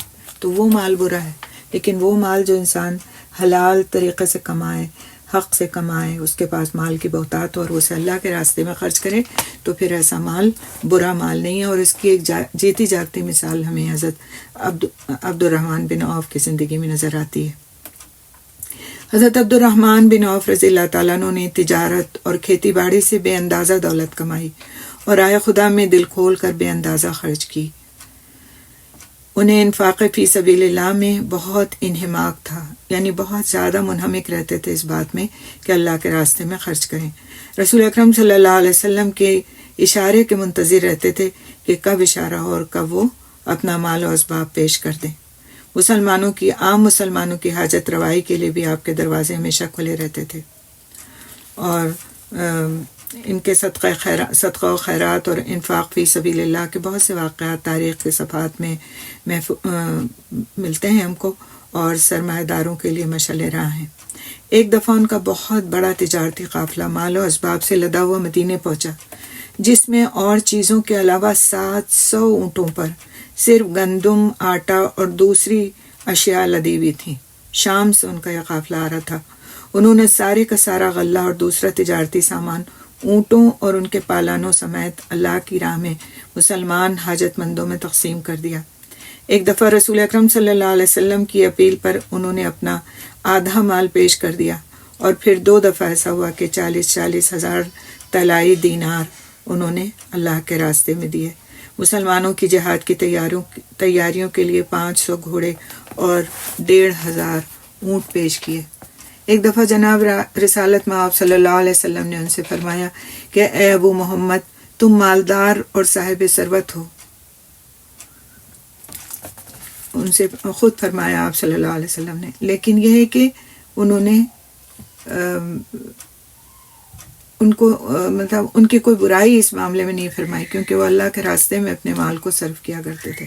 تو وہ مال برا ہے. لیکن وہ مال جو انسان حلال طریقے سے کمائے، حق سے کمائے، اس کے پاس مال کی بہتات ہو اور اسے اللہ کے راستے میں خرچ کرے، تو پھر ایسا مال برا مال نہیں ہے. اور اس کی ایک جیتی جاگتی مثال ہمیں حضرت عبد الرحمن بن عوف کی زندگی میں نظر آتی ہے. حضرت عبد الرحمن بن عوف رضی اللہ تعالیٰ عنہ نے تجارت اور کھیتی باڑی سے بے اندازہ دولت کمائی اور راہ خدا میں دل کھول کر بے اندازہ خرچ کی. انہیں انفاق فی سبیل اللہ میں بہت انہماک تھا، یعنی بہت زیادہ منہمک رہتے تھے اس بات میں کہ اللہ کے راستے میں خرچ کریں. رسول اکرم صلی اللہ علیہ وسلم کے اشارے کے منتظر رہتے تھے کہ کب اشارہ ہو اور کب وہ اپنا مال و اسباب پیش کر دیں. عام مسلمانوں کی حاجت روائی کے لیے بھی آپ کے دروازے ہمیشہ کھلے رہتے تھے اور ان کے صدقہ و خیرات اور انفاق فی سبیل اللہ کے بہت سے واقعات تاریخ کے صفحات میں ملتے ہیں ہم کو اور سرمایہ داروں کے لیے مشعل راہ ہیں. ایک دفعہ ان کا بہت بڑا تجارتی قافلہ مال و اسباب سے لدا ہوا مدینے پہنچا، جس میں اور چیزوں کے علاوہ 700 اونٹوں پر صرف گندم، آٹا اور دوسری اشیاء لدی ہوئی تھیں. شام سے ان کا یہ قافلہ آ رہا تھا. انہوں نے سارے کا سارا غلہ اور دوسرا تجارتی سامان اونٹوں اور ان کے پالانوں سمیت اللہ کی راہ میں مسلمان حاجت مندوں میں تقسیم کر دیا. ایک دفعہ رسول اکرم صلی اللہ علیہ وسلم کی اپیل پر انہوں نے اپنا آدھا مال پیش کر دیا اور پھر 2 دفعہ ایسا ہوا کہ 40 ہزار طلائی دینار انہوں نے اللہ کے راستے میں دیے. مسلمانوں کی جہاد کی تیاریوں کے لیے 500 گھوڑے اور 1,500 اونٹ پیش کیے. ایک دفعہ جناب رسالت مآب صلی اللہ علیہ وسلم نے ان سے فرمایا کہ اے ابو محمد، تم مالدار اور صاحب ثروت ہو. ان سے خود فرمایا آپ صلی اللہ علیہ وسلم نے، لیکن یہ ہے کہ انہوں نے ان کو مطلب ان کی کوئی برائی اس معاملے میں نہیں فرمائی، کیونکہ وہ اللہ کے راستے میں اپنے مال کو صرف کیا کرتے تھے.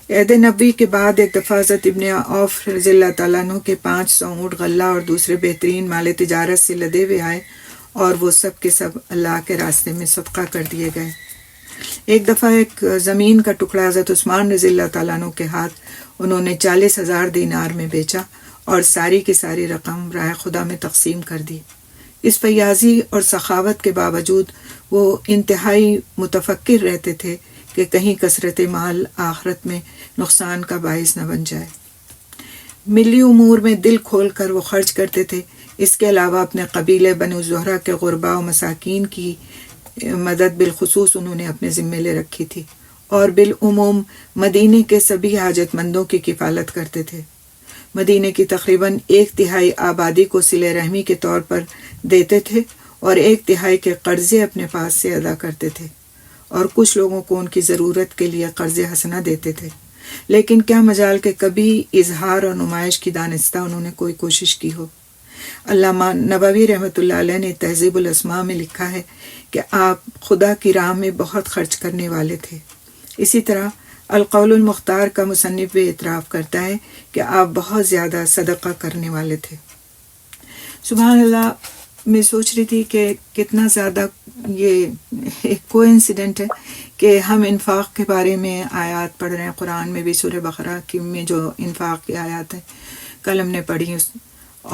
عہد نبوی کے بعد ایک دفعہ حضرت ابن عوف رضی اللہ تعالیٰ عنہ کے 500 اونٹ غلہ اور دوسرے بہترین مال تجارت سے لدے ہوئے آئے اور وہ سب کے سب اللہ کے راستے میں صدقہ کر دیے گئے. ایک دفعہ ایک زمین کا ٹکڑا حضرت عثمان رضی اللہ تعالیٰ عنہ کے ہاتھ انہوں نے 40,000 دینار میں بیچا اور ساری کی ساری رقم راہ خدا میں تقسیم کر دی. اس فیاضی اور سخاوت کے باوجود وہ انتہائی متفکر رہتے تھے کہ کہیں کثرت مال آخرت میں نقصان کا باعث نہ بن جائے. ملی امور میں دل کھول کر وہ خرچ کرتے تھے. اس کے علاوہ اپنے قبیلے بنو زہرہ کے غرباء و مساکین کی مدد بالخصوص انہوں نے اپنے ذمے لے رکھی تھی اور بالعموم مدینے کے سبھی حاجت مندوں کی کفالت کرتے تھے. مدینے کی تقریباً 1/3 آبادی کو صلہ رحمی کے طور پر دیتے تھے اور 1/3 کے قرضے اپنے پاس سے ادا کرتے تھے، اور کچھ لوگوں کو ان کی ضرورت کے لیے قرض حسنہ دیتے تھے، لیکن کیا مجال کہ کبھی اظہار اور نمائش کی دانستہ انہوں نے کوئی کوشش کی ہو۔ علامہ نبوی رحمۃ اللہ علیہ نے تہذیب الاسماء میں لکھا ہے کہ آپ خدا کی راہ میں بہت خرچ کرنے والے تھے۔ اسی طرح القول المختار کا مصنف بھی اعتراف کرتا ہے کہ آپ بہت زیادہ صدقہ کرنے والے تھے۔ سبحان اللہ، میں سوچ رہی تھی کہ کتنا زیادہ یہ ایک کوئنسیڈنٹ ہے کہ ہم انفاق کے بارے میں آیات پڑھ رہے ہیں۔ قرآن میں بھی سورہ بقرہ کی میں جو انفاق کی آیات ہیں کل ہم نے پڑھی،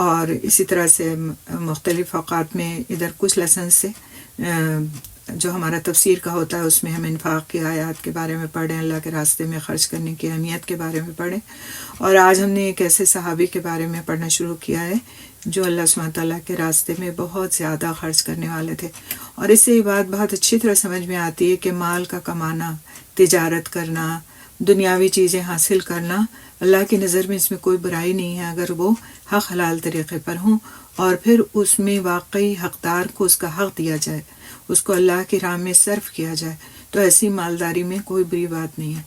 اور اسی طرح سے مختلف اوقات میں ادھر کچھ لیسنس سے جو ہمارا تفسیر کا ہوتا ہے اس میں ہم انفاق کی آیات کے بارے میں پڑھیں، اللہ کے راستے میں خرچ کرنے کی اہمیت کے بارے میں پڑھیں، اور آج ہم نے ایک ایسے صحابی کے بارے میں پڑھنا شروع کیا ہے جو اللہ سبحانہ تعالیٰ کے راستے میں بہت زیادہ خرچ کرنے والے تھے۔ اور اس سے یہ بات بہت اچھی طرح سمجھ میں آتی ہے کہ مال کا کمانا، تجارت کرنا، دنیاوی چیزیں حاصل کرنا، اللہ کی نظر میں اس میں کوئی برائی نہیں ہے اگر وہ حق حلال طریقے پر ہوں، اور پھر اس میں واقعی حقدار کو اس کا حق دیا جائے، اس کو اللہ کی راہ میں صرف کیا جائے، تو ایسی مالداری میں کوئی بری بات نہیں ہے۔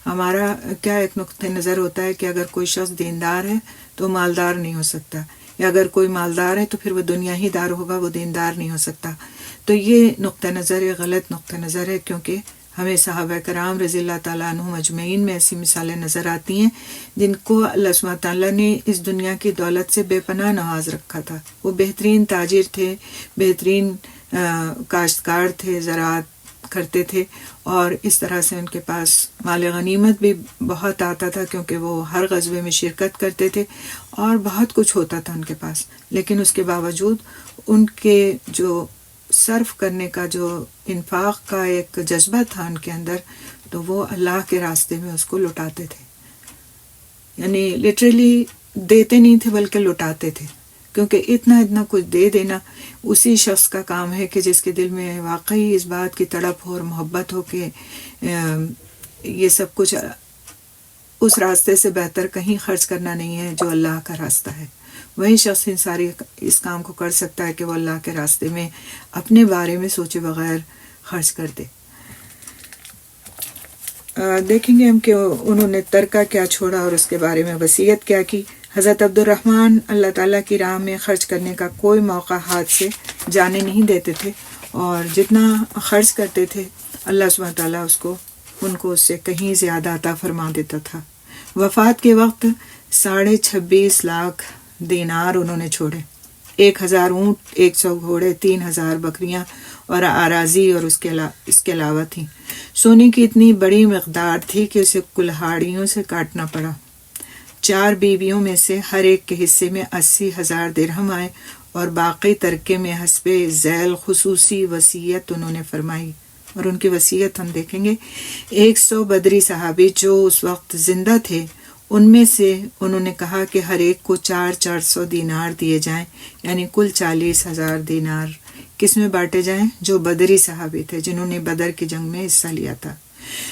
ہمارا کیا ایک نقطہ نظر ہوتا ہے کہ اگر کوئی شخص دیندار ہے تو مالدار نہیں ہو سکتا، یا اگر کوئی مالدار ہے تو پھر وہ دنیا ہی دار ہوگا، وہ دیندار نہیں ہو سکتا۔ تو یہ نقطہ نظر ہے، غلط نقطہ نظر ہے، کیونکہ ہمیں صحابہ کرام رضی اللہ تعالیٰ عنہم اجمعین میں ایسی مثالیں نظر آتی ہیں جن کو اللہ سبحانہ تعالیٰ نے اس دنیا کی دولت سے بے پناہ نواز رکھا تھا۔ وہ بہترین تاجر تھے، بہترین کاشتکار تھے، زراعت کرتے تھے، اور اس طرح سے ان کے پاس مال غنیمت بھی بہت آتا تھا کیونکہ وہ ہر غزوے میں شرکت کرتے تھے اور بہت کچھ ہوتا تھا ان کے پاس، لیکن اس کے باوجود ان کے جو صرف کرنے کا جو انفاق کا ایک جذبہ تھا ان کے اندر، تو وہ اللہ کے راستے میں اس کو لٹاتے تھے، یعنی لٹرلی دیتے نہیں تھے بلکہ لٹاتے تھے، کیونکہ اتنا کچھ دے دینا اسی شخص کا کام ہے کہ جس کے دل میں واقعی اس بات کی تڑپ ہو اور محبت ہو کہ یہ سب کچھ اس راستے سے بہتر کہیں خرچ کرنا نہیں ہے جو اللہ کا راستہ ہے۔ وہی شخص اس کام کو کر سکتا ہے کہ وہ اللہ کے راستے میں اپنے بارے میں سوچے بغیر خرچ کر دے۔ دیکھیں گے ہم کہ انہوں نے ترکہ کیا چھوڑا اور اس کے بارے میں وصیت کیا کی۔ حضرت عبد الرحمن اللہ تعالیٰ کی راہ میں خرچ کرنے کا کوئی موقع ہاتھ سے جانے نہیں دیتے تھے، اور جتنا خرچ کرتے تھے اللہ سبحانہ تعالیٰ ان کو اس سے کہیں زیادہ عطا فرما دیتا تھا۔ وفات کے وقت 26.5 لاکھ دینار انہوں نے چھوڑے، 1000 اونٹ، 100 گھوڑے، 3000 بکریاں اور اراضی، اور اس کے علاوہ تھیں۔ سونے کی اتنی بڑی مقدار تھی کہ اسے کلہاڑیوں سے کاٹنا پڑا۔ 4 بیویوں میں سے ہر ایک کے حصے میں 80,000 درہم آئے، اور باقی ترکے میں حسب ذیل خصوصی وصیت انہوں نے فرمائی۔ اور ان کی وصیت ہم دیکھیں گے، 100 بدری صحابی جو اس وقت زندہ تھے ان میں سے انہوں نے کہا کہ ہر ایک کو 400 دینار دیے جائیں، یعنی کل 40,000 دینار کس میں بانٹے جائیں؟ جو بدری صحابی تھے، جنہوں نے بدر کی جنگ میں حصہ لیا تھا۔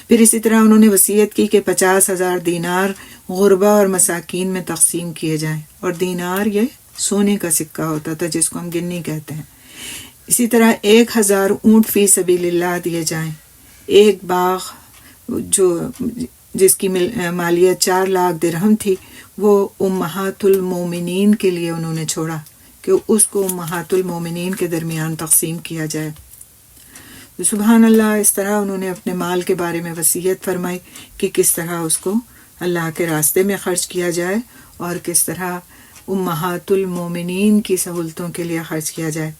پھر اسی طرح انہوں نے وصیت کی کہ 50,000 دینار غربا اور مساکین میں تقسیم کیے جائیں، اور دینار یہ سونے کا سکہ ہوتا تھا جس کو ہم گنی کہتے ہیں۔ اسی طرح 1000 اونٹ فی سبیل اللہ دیے جائیں، ایک باغ جس کی مالیت 4 لاکھ درہم تھی وہ امہات المومنین کے لیے انہوں نے چھوڑا کہ اس کو امہات المومنین کے درمیان تقسیم کیا جائے۔ سبحان اللہ، اس طرح انہوں نے اپنے مال کے بارے میں وصیت فرمائی کہ کس طرح اس کو اللہ کے راستے میں خرچ کیا جائے اور کس طرح امہات المومنین کی سہولتوں کے لیے خرچ کیا جائے۔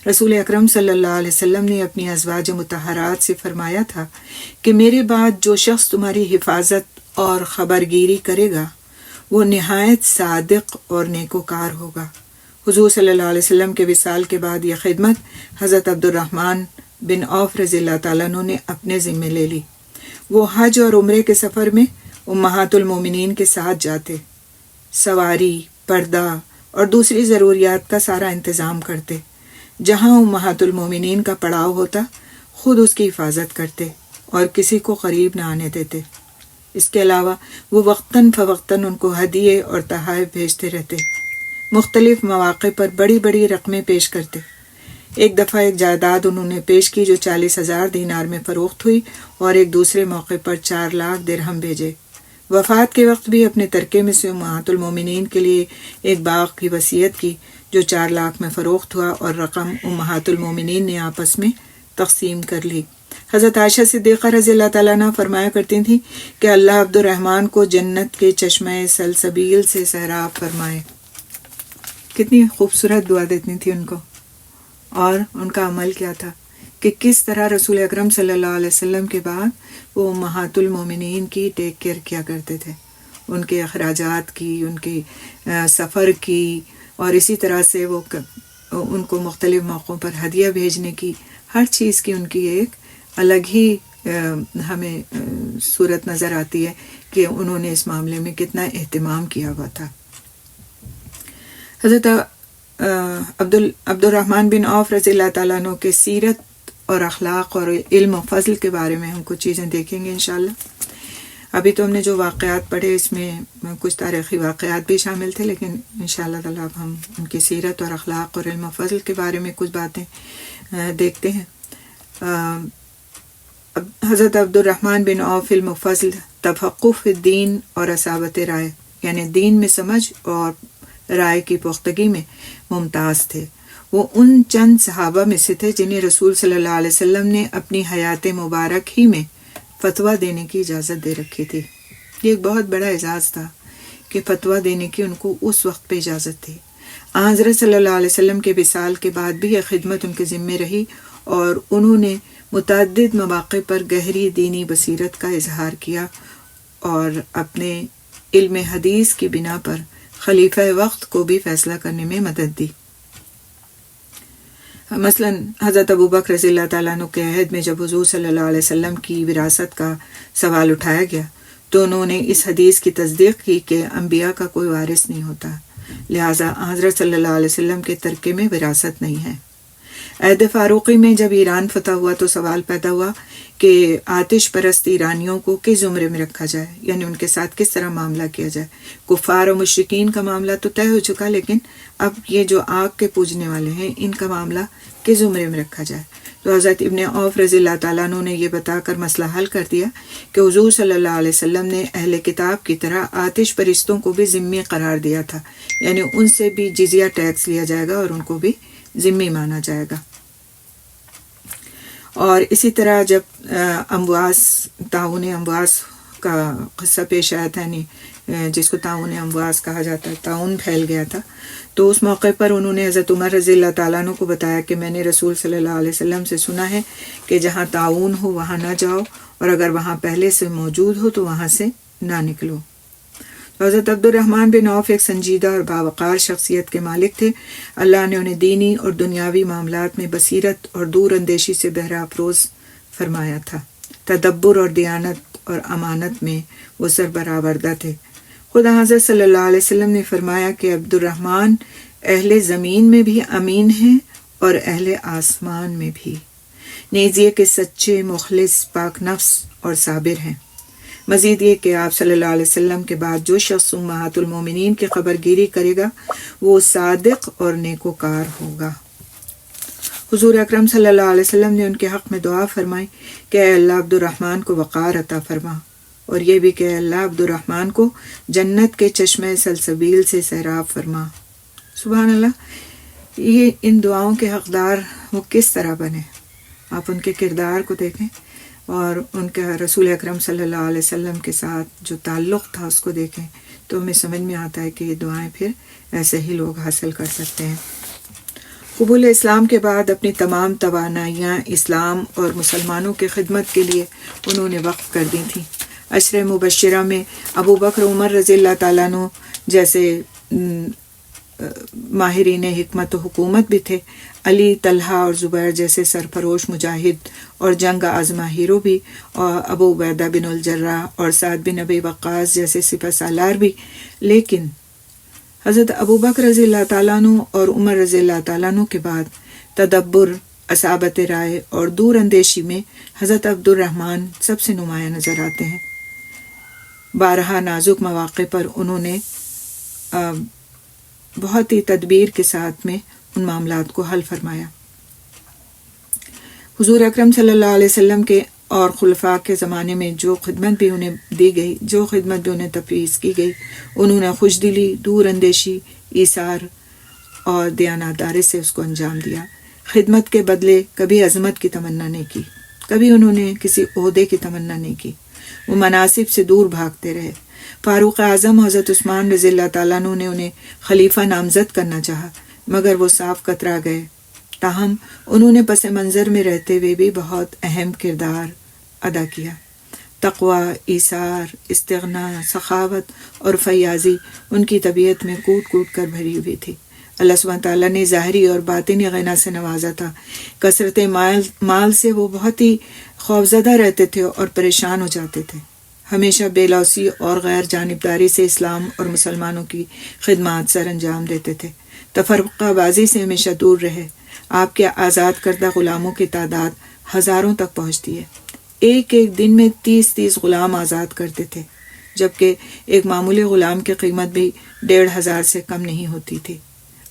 رسول اکرم صلی اللہ علیہ وسلم نے اپنی ازواج مطہرات سے فرمایا تھا کہ میرے بعد جو شخص تمہاری حفاظت اور خبرگیری کرے گا وہ نہایت صادق اور نیکوکار ہوگا۔ حضور صلی اللہ علیہ وسلم کے وصال کے بعد یہ خدمت حضرت عبد الرحمن بن عوف رضی اللہ تعالیٰ عنہ نے اپنے ذمے لے لی۔ وہ حج اور عمرے کے سفر میں امہات المومنین کے ساتھ جاتے، سواری، پردہ اور دوسری ضروریات کا سارا انتظام کرتے۔ جہاں امہات المومنین کا پڑاؤ ہوتا خود اس کی حفاظت کرتے اور کسی کو قریب نہ آنے دیتے۔ اس کے علاوہ وہ وقتاً فوقتاً ان کو ہدیے اور تحائف بھیجتے رہتے، مختلف مواقع پر بڑی بڑی رقمیں پیش کرتے۔ ایک دفعہ ایک جائیداد انہوں نے پیش کی جو 40,000 دینار میں فروخت ہوئی، اور ایک دوسرے موقع پر 4 لاکھ درہم بھیجے۔ وفات کے وقت بھی اپنے ترکے میں سے امہات المومنین کے لیے ایک باغ کی وصیت کی جو 4 لاکھ میں فروخت ہوا، اور رقم امہات المومنین نے آپس میں تقسیم کر لی۔ حضرت عائشہ صدیقہ رضی اللہ تعالیٰ عنہ فرمایا کرتی تھیں کہ اللہ عبد الرحمن کو جنت کے چشمہ سلسبیل سے سیراب فرمائے۔ کتنی خوبصورت دعا دیتی تھی ان کو، اور ان کا عمل کیا تھا کہ کس طرح رسول اکرم صلی اللہ علیہ وسلم کے بعد وہ امہات المومنین کی ٹیک کیئر کیا کرتے تھے، ان کے اخراجات کی، ان کے سفر کی، اور اسی طرح سے وہ ان کو مختلف موقعوں پر ہدیہ بھیجنے کی، ہر چیز کی ان کی ایک الگ ہی ہمیں صورت نظر آتی ہے کہ انہوں نے اس معاملے میں کتنا اہتمام کیا ہوا تھا۔ حضرت عبد الرحمن بن عوف رضی اللہ تعالیٰ عنہ کے سیرت اور اخلاق اور علم و فضل کے بارے میں ہم کچھ چیزیں دیکھیں گے انشاءاللہ۔ ابھی تو ہم نے جو واقعات پڑھے اس میں کچھ تاریخی واقعات بھی شامل تھے، لیکن انشاءاللہ تعالیٰ اب ہم ان کی سیرت اور اخلاق اور علم و فضل کے بارے میں کچھ باتیں دیکھتے ہیں۔ حضرت عبد الرحمن بن عوف علم و فضل، تفقف الدین اور اصابت رائے، یعنی دین میں سمجھ اور رائے کی پختگی میں ممتاز تھے۔ وہ ان چند صحابہ میں سے تھے جنہیں رسول صلی اللہ علیہ وسلم نے اپنی حیات مبارک ہی میں فتویٰ دینے کی اجازت دے رکھی تھی۔ یہ ایک بہت بڑا اعزاز تھا کہ فتویٰ دینے کی ان کو اس وقت پہ اجازت تھی۔ حضرت صلی اللہ علیہ وسلم کے وصال کے بعد بھی یہ خدمت ان کے ذمے رہی، اور انہوں نے متعدد مواقع پر گہری دینی بصیرت کا اظہار کیا اور اپنے علم حدیث کی بنا پر خلیفہ وقت کو بھی فیصلہ کرنے میں مدد دی۔ مثلا حضرت ابوبکر رضی اللہ تعالیٰ عنہ کے عہد میں جب حضور صلی اللہ علیہ وسلم کی وراثت کا سوال اٹھایا گیا تو انہوں نے اس حدیث کی تصدیق کی کہ انبیاء کا کوئی وارث نہیں ہوتا، لہٰذا حضرت صلی اللہ علیہ وسلم کے ترکے میں وراثت نہیں ہے۔ عہد فاروقی میں جب ایران فتح ہوا تو سوال پیدا ہوا کہ آتش پرست ایرانیوں کو کس زمرے میں رکھا جائے، یعنی ان کے ساتھ کس طرح معاملہ کیا جائے۔ کفار و مشرکین کا معاملہ تو طے ہو چکا، لیکن اب یہ جو آگ کے پوجنے والے ہیں ان کا معاملہ کس زمرے میں رکھا جائے۔ تو حضرت ابن عوف رضی اللہ تعالیٰ عنہ نے یہ بتا کر مسئلہ حل کر دیا کہ حضور صلی اللہ علیہ وسلم نے اہل کتاب کی طرح آتش پرستوں کو بھی ذمہ قرار دیا تھا، یعنی ان سے بھی جزیہ ٹیکس لیا جائے گا اور ان کو بھی ذمہ مانا جائے گا۔ اور اسی طرح جب طاعون امواس کا قصہ پیش آیا تھا، یعنی جس کو طاعون امواس کہا جاتا ہے، طاعون پھیل گیا تھا، تو اس موقع پر انہوں نے حضرت عمر رضی اللہ تعالیٰ عنہ کو بتایا کہ میں نے رسول صلی اللہ علیہ وسلم سے سنا ہے کہ جہاں طاعون ہو وہاں نہ جاؤ، اور اگر وہاں پہلے سے موجود ہو تو وہاں سے نہ نکلو۔ تو حضرت عبد الرحمن بن عوف ایک سنجیدہ اور باوقار شخصیت کے مالک تھے۔ اللہ نے انہیں دینی اور دنیاوی معاملات میں بصیرت اور دور اندیشی سے بہرہ افروز فرمایا تھا۔ تدبر اور دیانت اور امانت میں وہ سربراہ تھے۔ خدا حضرت صلی اللہ علیہ وسلم نے فرمایا کہ عبد الرحمن اہل زمین میں بھی امین ہیں اور اہل آسمان میں بھی، نیز یہ کہ سچے، مخلص، پاک نفس اور صابر ہیں۔ مزید یہ کہ آپ صلی اللہ علیہ وسلم کے بعد جو شخص امہات المومنین کی خبر گیری کرے گا وہ صادق اور نیکوکار ہوگا۔ حضور اکرم صلی اللہ علیہ وسلم نے ان کے حق میں دعا فرمائی کہ اے اللہ عبد الرحمن کو وقار عطا فرما، اور یہ بھی کہ اے اللہ عبد الرحمن کو جنت کے چشمہ سلسبیل سے سیراب فرما۔ سبحان اللہ، یہ ان دعاؤں کے حقدار وہ کس طرح بنے، آپ ان کے کردار کو دیکھیں اور ان کا رسول اکرم صلی اللہ علیہ وسلم کے ساتھ جو تعلق تھا اس کو دیکھیں تو ہمیں سمجھ میں آتا ہے کہ یہ دعائیں پھر ایسے ہی لوگ حاصل کر سکتے ہیں۔ قبول اسلام کے بعد اپنی تمام توانائیاں اسلام اور مسلمانوں کی خدمت کے لیے انہوں نے وقف کر دی تھیں۔ عشر مبشرہ میں ابو بکر عمر رضی اللہ تعالیٰ عنہ جیسے ماہرین حکمت و حکومت بھی تھے، علی، طلحہ اور زبیر جیسے سرفروش مجاہد اور جنگ آزما ہیرو بھی، اور ابو عبیدہ بن الجراح اور سعد بن ابی وقاص جیسے سپہ سالار بھی، لیکن حضرت ابو بکر رضی اللہ تعالیٰ عنہ اور عمر رضی اللہ تعالیٰ عنہ کے بعد تدبر، اصابت رائے اور دور اندیشی میں حضرت عبد الرحمن سب سے نمایاں نظر آتے ہیں۔ بارہا نازک مواقع پر انہوں نے بہت ہی تدبیر کے ساتھ میں ان معاملات کو حل فرمایا۔ حضور اکرم صلی اللہ علیہ وسلم کے اور خلفاء کے زمانے میں جو خدمت بھی انہیں دی گئی، جو خدمت بھی انہیں تفویض کی گئی، انہوں نے خوش دلی، دور اندیشی، ایثار اور دیانتداری سے اس کو انجام دیا۔ خدمت کے بدلے کبھی عظمت کی تمنا نہیں کی، کبھی انہوں نے کسی عہدے کی تمنا نہیں کی، وہ مناصب سے دور بھاگتے رہے۔ فاروق اعظم حضرت عثمان رضی اللہ تعالیٰ عنہ نے انہیں خلیفہ نامزد کرنا چاہا، مگر وہ صاف کترا گئے۔ تاہم انہوں نے پس منظر میں رہتے ہوئے بھی بہت اہم کردار ادا کیا۔ تقوی، ایثار، استغنا، سخاوت اور فیاضی ان کی طبیعت میں کوٹ کوٹ کر بھری ہوئی تھی۔ اللہ سبحانہ تعالیٰ نے ظاہری اور باطنی غنا سے نوازا تھا۔ کثرت مال سے وہ بہت ہی خوفزدہ رہتے تھے اور پریشان ہو جاتے تھے۔ ہمیشہ بے لوثی اور غیر جانبداری سے اسلام اور مسلمانوں کی خدمات سر انجام دیتے تھے۔ تفرقہ بازی سے ہمیشہ دور رہے۔ آپ کے آزاد کردہ غلاموں کی تعداد ہزاروں تک پہنچتی ہے۔ ایک ایک دن میں 30 غلام آزاد کرتے تھے، جبکہ ایک معمولی غلام کی قیمت بھی 1,500 سے کم نہیں ہوتی تھی۔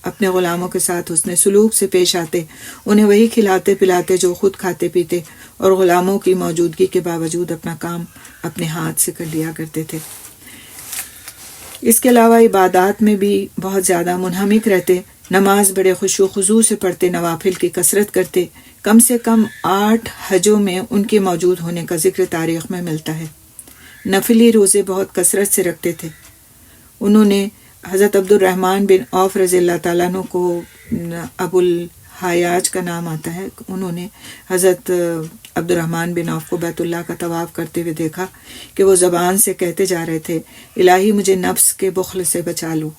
اپنے غلاموں کے ساتھ حسن سلوک سے پیش آتے، انہیں وہی کھلاتے پلاتے جو خود کھاتے پیتے، اور غلاموں کی موجودگی کے باوجود اپنا کام اپنے ہاتھ سے کر لیا کرتے تھے۔ اس کے علاوہ عبادات میں بھی بہت زیادہ منہمک رہتے، نماز بڑے خشوع و خضوع سے پڑھتے، نوافل کی کثرت کرتے۔ کم سے کم 8 حجوں میں ان کے موجود ہونے کا ذکر تاریخ میں ملتا ہے۔ نفلی روزے بہت کثرت سے رکھتے تھے۔ انہوں نے حضرت عبد الرحمن بن عوف رضی اللہ تعالیٰ عنہ کو ابو الحیاج کا نام آتا ہے، انہوں نے حضرت عبد الرحمن بن عوف کو بیت اللہ کا طواف کرتے ہوئے دیکھا کہ وہ زبان سے کہتے جا رہے تھے، الہی مجھے نفس کے بخل سے بچا لو،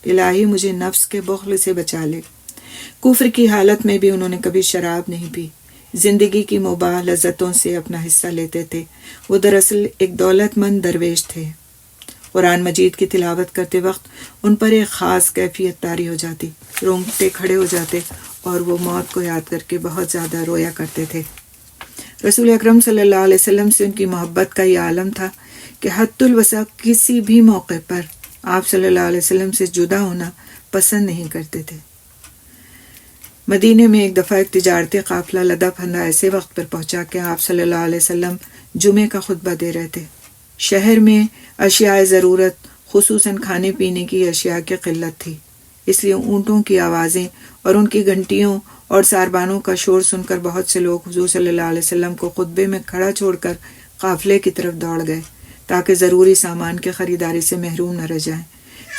الہی مجھے نفس کے بخل سے بچا لے۔ کفر کی حالت میں بھی انہوں نے کبھی شراب نہیں پی، زندگی کی مباح لذتوں سے اپنا حصہ لیتے تھے۔ وہ دراصل ایک دولت مند درویش تھے۔ قرآن مجید کی تلاوت کرتے وقت ان پر ایک خاص کیفیت طاری ہو جاتی، رونگٹے کھڑے ہو جاتے اور وہ موت کو یاد کر کے بہت زیادہ رویا کرتے تھے۔ رسول اکرم صلی اللہ علیہ وسلم سے ان کی محبت کا یہ عالم تھا کہ حد الوسع کسی بھی موقع پر آپ صلی اللہ علیہ وسلم سے جدا ہونا پسند نہیں کرتے تھے۔ مدینے میں ایک دفعہ ایک تجارتی قافلہ لدا پھندا ایسے وقت پر پہنچا کہ آپ صلی اللہ علیہ وسلم جمعے کا خطبہ دے رہے تھے۔ شہر میں اشیاء ضرورت، خصوصاً کھانے پینے کی اشیاء کی قلت تھی، اس لیے اونٹوں کی آوازیں اور ان کی گھنٹیوں اور ساربانوں کا شور سن کر بہت سے لوگ حضور صلی اللہ علیہ وسلم کو خطبے میں کھڑا چھوڑ کر قافلے کی طرف دوڑ گئے تاکہ ضروری سامان کی خریداری سے محروم نہ رہ جائیں۔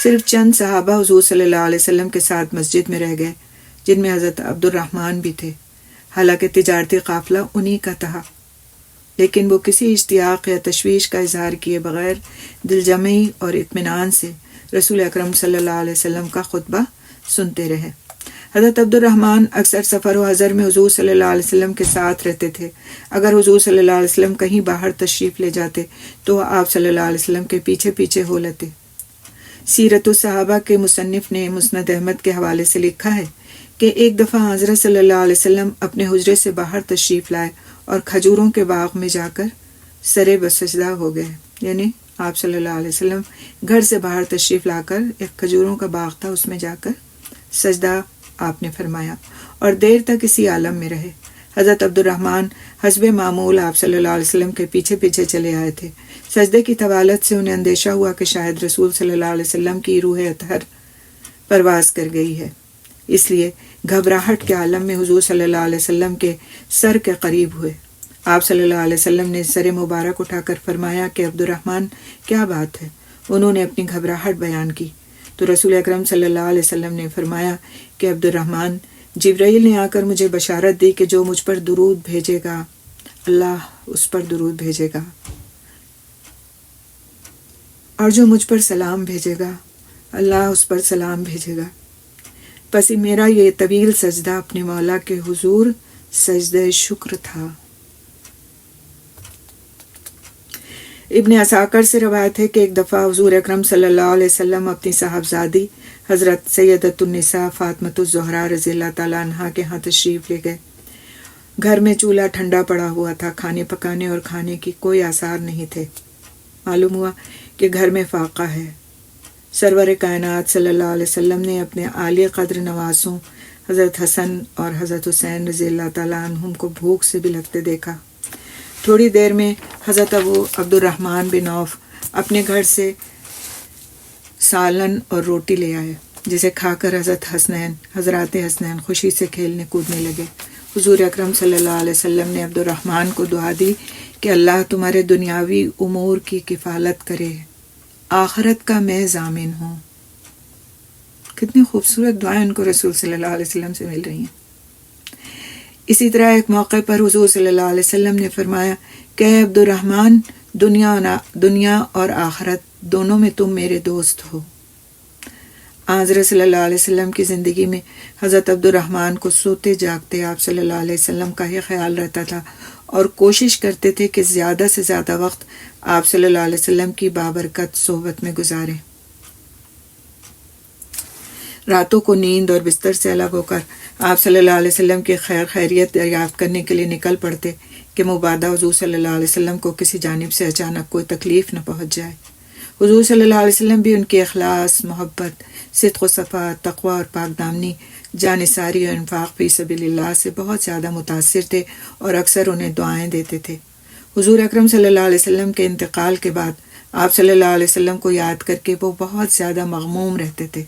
صرف چند صحابہ حضور صلی اللہ علیہ وسلم کے ساتھ مسجد میں رہ گئے، جن میں حضرت عبد الرحمن بھی تھے۔ حالانکہ تجارتی قافلہ انہی کا تھا، لیکن وہ کسی اشتیاق یا تشویش کا اظہار کیے بغیر دل جمعی اور اطمینان سے رسول اکرم صلی اللہ علیہ وسلم کا خطبہ سنتے رہے۔ حضرت عبد الرحمن اکثر سفر و حضر میں حضور صلی اللہ علیہ وسلم کے ساتھ رہتے تھے۔ اگر حضور صلی اللہ علیہ وسلم کہیں باہر تشریف لے جاتے تو آپ صلی اللہ علیہ وسلم کے پیچھے پیچھے ہو لیتے۔ سیرت الصحابہ کے مصنف نے مسند احمد کے حوالے سے لکھا ہے کہ ایک دفعہ حضرت صلی اللہ علیہ وسلم اپنے حجرے سے باہر تشریف لائے اور کھجوروں کے باغ میں جا کر سرے بسجدہ ہو گئے۔ یعنی آپ صلی اللہ علیہ وسلم گھر سے باہر تشریف لا کر ایک کھجوروں کا باغ تھا، اس میں جا کر سجدہ آپ نے فرمایا اور دیر تک اسی عالم میں رہے۔ حضرت عبد الرحمن حسب معمول آپ صلی اللہ علیہ وسلم کے پیچھے پیچھے چلے آئے تھے۔ سجدے کی طوالت سے انہیں اندیشہ ہوا کہ شاید رسول صلی اللہ علیہ وسلم کی روح اطہر پرواز کر گئی ہے، اس لیے گھبراہٹ کے عالم میں حضور صلی اللہ علیہ وسلم کے سر کے قریب ہوئے۔ آپ صلی اللہ علیہ وسلم نے سر مبارک اٹھا کر فرمایا کہ عبد الرحمن کیا بات ہے؟ انہوں نے اپنی گھبراہٹ بیان کی تو رسول اکرم صلی اللہ علیہ وسلم نے فرمایا کہ عبد الرحمن، جبرائیل نے آ کر مجھے بشارت دی کہ جو مجھ پر درود بھیجے گا اللہ اس پر درود بھیجے گا، اور جو مجھ پر سلام بھیجے گا اللہ اس پر سلام بھیجے گا۔ پس میرا یہ طویل سجدہ اپنے مولا کے حضور سجدہ شکر تھا۔ ابن عساکر سے روایت ہے کہ ایک دفعہ حضور اکرم صلی اللہ علیہ وسلم اپنی صاحبزادی حضرت سیدۃ النساء فاطمۃ الزہرا رضی اللہ تعالیٰ عنہا کے ہاں تشریف لے گئے۔ گھر میں چولہا ٹھنڈا پڑا ہوا تھا، کھانے پکانے اور کھانے کی کوئی آثار نہیں تھے۔ معلوم ہوا کہ گھر میں فاقہ ہے۔ سرور کائنات صلی اللہ علیہ وسلم نے اپنے عالی قدر نواسوں حضرت حسن اور حضرت حسین رضی اللہ تعالیٰ عنہم کو بھوک سے بلکتے دیکھا۔ تھوڑی دیر میں حضرت ابو عبد الرحمن بن عوف اپنے گھر سے سالن اور روٹی لے آئے، جسے کھا کر حضرات حسنین خوشی سے کھیلنے کودنے لگے۔ حضور اکرم صلی اللہ علیہ وسلم نے عبد الرحمن کو دعا دی کہ اللہ تمہارے دنیاوی امور کی کفالت کرے، آخرت کا میں ضامن ہوں۔ کتنی خوبصورت دعائیں ان کو رسول صلی اللہ علیہ وسلم سے مل رہی ہیں۔ اسی طرح ایک موقع پر حضور صلی اللہ علیہ وسلم نے فرمایا کہ اے عبد الرحمن، دنیا اور آخرت دونوں میں تم میرے دوست ہو۔ حضرت صلی اللہ علیہ وسلم کی زندگی میں حضرت عبد الرحمن کو سوتے جاگتے آپ صلی اللہ علیہ وسلم کا ہی خیال رہتا تھا، اور کوشش کرتے تھے کہ زیادہ سے زیادہ وقت آپ صلی اللہ علیہ وسلم کی بابرکت صحبت میں گزاریں۔ راتوں کو نیند اور بستر سے الگ ہو کر آپ صلی اللہ علیہ وسلم کی خیریت دریافت کرنے کے لیے نکل پڑتے کہ مبادہ حضور صلی اللہ علیہ وسلم کو کسی جانب سے اچانک کوئی تکلیف نہ پہنچ جائے۔ حضور صلی اللہ علیہ وسلم بھی ان کے اخلاص، محبت، صدق و صفات، تقوی اور پاک دامنی، جانثاری اور انفاق فی سبیل اللہ سے بہت زیادہ متاثر تھے اور اکثر انہیں دعائیں دیتے تھے۔ حضور اکرم صلی اللہ علیہ وسلم کے انتقال کے بعد آپ صلی اللہ علیہ وسلم کو یاد کر کے وہ بہت زیادہ مغموم رہتے تھے۔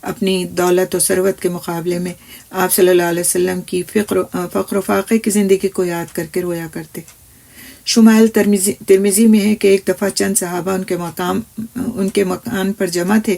اپنی دولت و ثروت کے مقابلے میں آپ صلی اللہ علیہ وسلم کی فقر و فاقے کی زندگی کو یاد کر کے رویا کرتے۔ شمائل ترمذی میں ہے کہ ایک دفعہ چند صحابہ ان کے مکان پر جمع تھے۔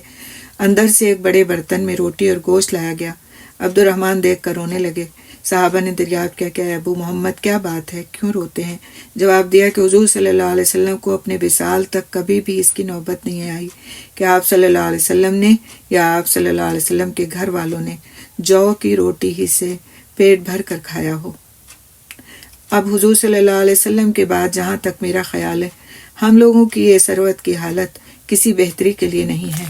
اندر سے ایک بڑے برتن میں روٹی اور گوشت لایا گیا۔ عبد الرحمن دیکھ کر رونے لگے۔ صحابہ نے دریافت کیا کہ ابو محمد کیا بات ہے، کیوں روتے ہیں؟ جواب دیا کہ حضور صلی اللہ علیہ وسلم کو اپنے وصال تک کبھی بھی اس کی نوبت نہیں آئی کہ آپ صلی اللہ علیہ وسلم نے یا آپ صلی اللہ علیہ وسلم کے گھر والوں نے جو کی روٹی ہی سے پیٹ بھر کر کھایا ہو۔ اب حضور صلی اللہ علیہ وسلم کے بعد جہاں تک میرا خیال ہے، ہم لوگوں کی یہ ثروت کی حالت کسی بہتری کے لیے نہیں ہے۔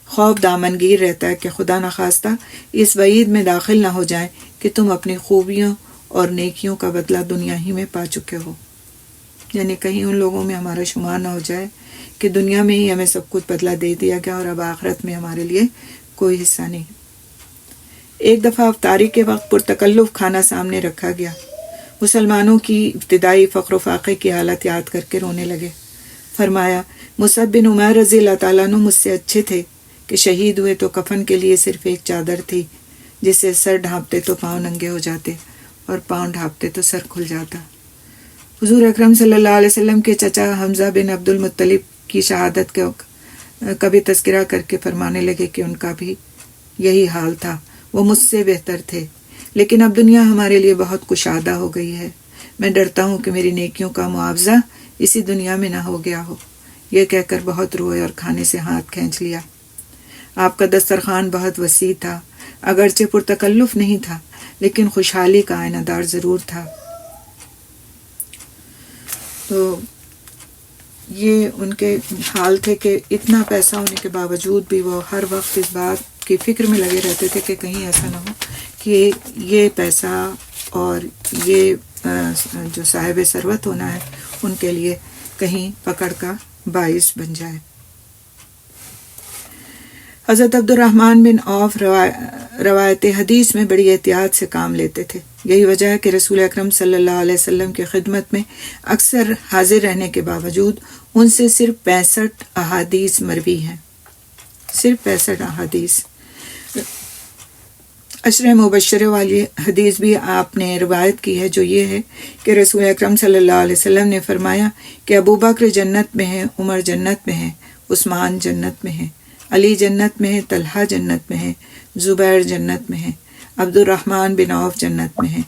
خوف دامنگیر رہتا ہے کہ خدا نخواستہ اس وعید میں داخل نہ ہو جائیں کہ تم اپنی خوبیوں اور نیکیوں کا بدلہ دنیا ہی میں پا چکے ہو، یعنی کہیں ان لوگوں میں ہمارا شمار نہ ہو جائے کہ دنیا میں ہی ہمیں سب کچھ بدلہ دے دیا گیا اور اب آخرت میں ہمارے لیے کوئی حصہ نہیں۔ ایک دفعہ افطاری کے وقت پرتکلف کھانا سامنے رکھا گیا۔ مسلمانوں کی ابتدائی فقر و فاقے کی حالت یاد کر کے رونے لگے۔ فرمایا مصعب بن عمیر رضی اللہ تعالیٰ عنہ مجھ سے اچھے تھے کہ شہید ہوئے تو کفن کے لیے صرف ایک چادر تھی، جس سے سر ڈھانپتے تو پاؤں ننگے ہو جاتے اور پاؤں ڈھانپتے تو سر کھل جاتا۔ حضور اکرم صلی اللہ علیہ وسلم کے چچا حمزہ بن عبد المطلب کی شہادت کا بھی تذکرہ کر کے فرمانے لگے کہ ان کا بھی یہی حال تھا، وہ مجھ سے بہتر تھے، لیکن اب دنیا ہمارے لیے بہت کشادہ ہو گئی ہے۔ میں ڈرتا ہوں کہ میری نیکیوں کا معاوضہ اسی دنیا میں نہ ہو گیا ہو۔ یہ کہہ کر بہت روئے اور کھانے سے ہاتھ کھینچ لیا۔ آپ کا دسترخوان بہت وسیع تھا، اگرچہ پرتکلف نہیں تھا، لیکن خوشحالی کا آئینہ دار ضرور تھا۔ تو یہ ان کے حال تھے کہ اتنا پیسہ ہونے کے باوجود بھی وہ ہر وقت اس بات کی فکر میں لگے رہتے تھے کہ کہیں ایسا نہ ہو کہ یہ پیسہ اور یہ جو صاحب ثروت ہونا ہے ان کے لیے کہیں پکڑ کا باعث بن جائے۔ حضرت عبد الرحمن بن عوف روایت حدیث میں بڑی احتیاط سے کام لیتے تھے۔ یہی وجہ ہے کہ رسول اکرم صلی اللہ علیہ وسلم کی خدمت میں اکثر حاضر رہنے کے باوجود ان سے صرف 65 احادیث مروی ہیں، صرف 65 احادیث۔ عشر مبشرے والی حدیث بھی آپ نے روایت کی ہے، جو یہ ہے کہ رسول اکرم صلی اللہ علیہ وسلم نے فرمایا کہ ابو بکر جنت میں ہے، عمر جنت میں ہے، عثمان جنت میں ہے، علی جنت میں ہے، طلحہ جنت میں ہے، زبیر جنت میں ہے، عبد الرحمن بن عوف جنت میں ہے،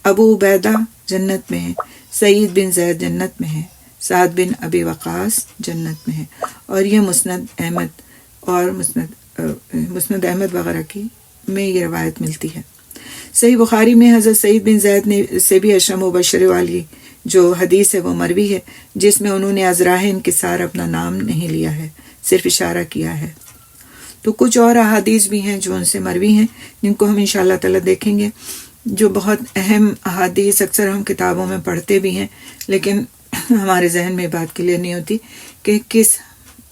ابو عبیدہ جنت میں ہے، سعید بن زید جنت میں ہے، سعد بن ابی وقاص جنت میں ہے۔ اور یہ مسند احمد اور مسند احمد وغیرہ کی میں یہ روایت ملتی ہے۔ صحیح بخاری میں حضرت سعید بن زید نے سے بھی عشر مبشرے والی جو حدیث ہے وہ مروی ہے، جس میں انہوں نے ازراہ انکسار اپنا نام نہیں لیا ہے، صرف اشارہ کیا ہے۔ تو کچھ اور احادیث بھی ہیں جو ان سے مروی ہیں، جن کو ہم انشاءاللہ تعالیٰ دیکھیں گے، جو بہت اہم احادیث اکثر ہم کتابوں میں پڑھتے بھی ہیں، لیکن ہمارے ذہن میں بات کلیئر نہیں ہوتی کہ کس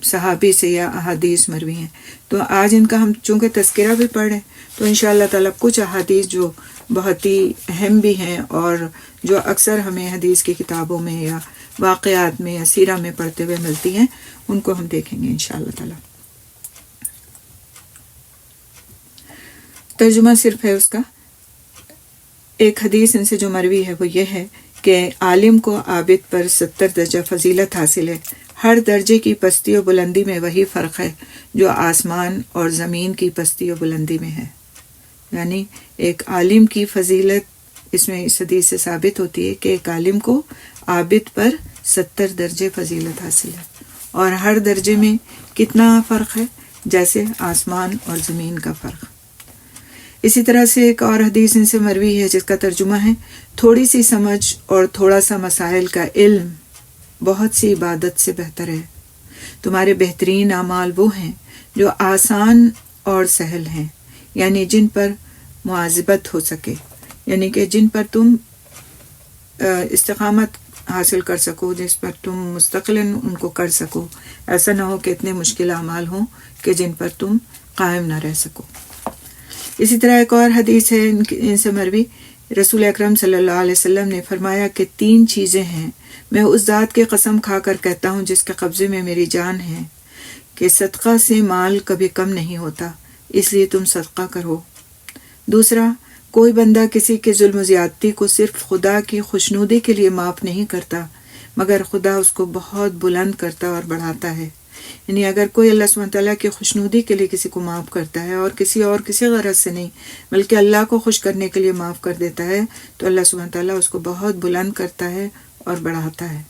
صحابی سے یا احادیث مروی ہیں۔ تو آج ان کا ہم چونکہ تذکرہ بھی پڑھ رہے ہیں تو انشاءاللہ تعالیٰ کچھ احادیث جو بہت ہی اہم بھی ہیں اور جو اکثر ہمیں حدیث کی کتابوں میں یا واقعات میں یا سیرہ میں پڑھتے ہوئے ملتی ہیں، ان کو ہم دیکھیں گے انشاءاللہ تعالیٰ۔ ترجمہ صرف ہے اس کا۔ ایک حدیث ان سے جو مروی ہے وہ یہ ہے کہ عالم کو عابد پر 70 درجہ فضیلت حاصل ہے۔ ہر درجے کی پستی و بلندی میں وہی فرق ہے جو آسمان اور زمین کی پستی و بلندی میں ہے۔ یعنی ایک عالم کی فضیلت اس میں اس حدیث سے ثابت ہوتی ہے کہ ایک عالم کو عابد پر 70 درجے فضیلت حاصل ہے، اور ہر درجے میں کتنا فرق ہے؟ جیسے آسمان اور زمین کا فرق۔ اسی طرح سے ایک اور حدیث ان سے مروی ہے جس کا ترجمہ ہے، تھوڑی سی سمجھ اور تھوڑا سا مسائل کا علم بہت سی عبادت سے بہتر ہے۔ تمہارے بہترین اعمال وہ ہیں جو آسان اور سہل ہیں، یعنی جن پر مواظبت ہو سکے، یعنی کہ جن پر تم استقامت حاصل کر سکو، جس پر تم مستقلاً ان کو کر سکو۔ ایسا نہ ہو کہ اتنے مشکل اعمال ہوں کہ جن پر تم قائم نہ رہ سکو۔ اسی طرح ایک اور حدیث ہے ان سے مروی، رسول اکرم صلی اللہ علیہ وسلم نے فرمایا کہ 3 چیزیں ہیں، میں اس ذات کی قسم کھا کر کہتا ہوں جس کے قبضے میں میری جان ہے، کہ صدقہ سے مال کبھی کم نہیں ہوتا، اس لیے تم صدقہ کرو۔ دوسرا، کوئی بندہ کسی کے ظلم و زیادتی کو صرف خدا کی خوشنودی کے لیے معاف نہیں کرتا، مگر خدا اس کو بہت بلند کرتا اور بڑھاتا ہے۔ یعنی اگر کوئی اللہ سبحانہ تعالیٰ کی خوشنودی کے لیے کسی کو معاف کرتا ہے اور کسی غرض سے نہیں بلکہ اللہ کو خوش کرنے کے لیے معاف کر دیتا ہے، تو اللہ سبحانہ تعالیٰ اس کو بہت بلند کرتا ہے اور بڑھاتا ہے۔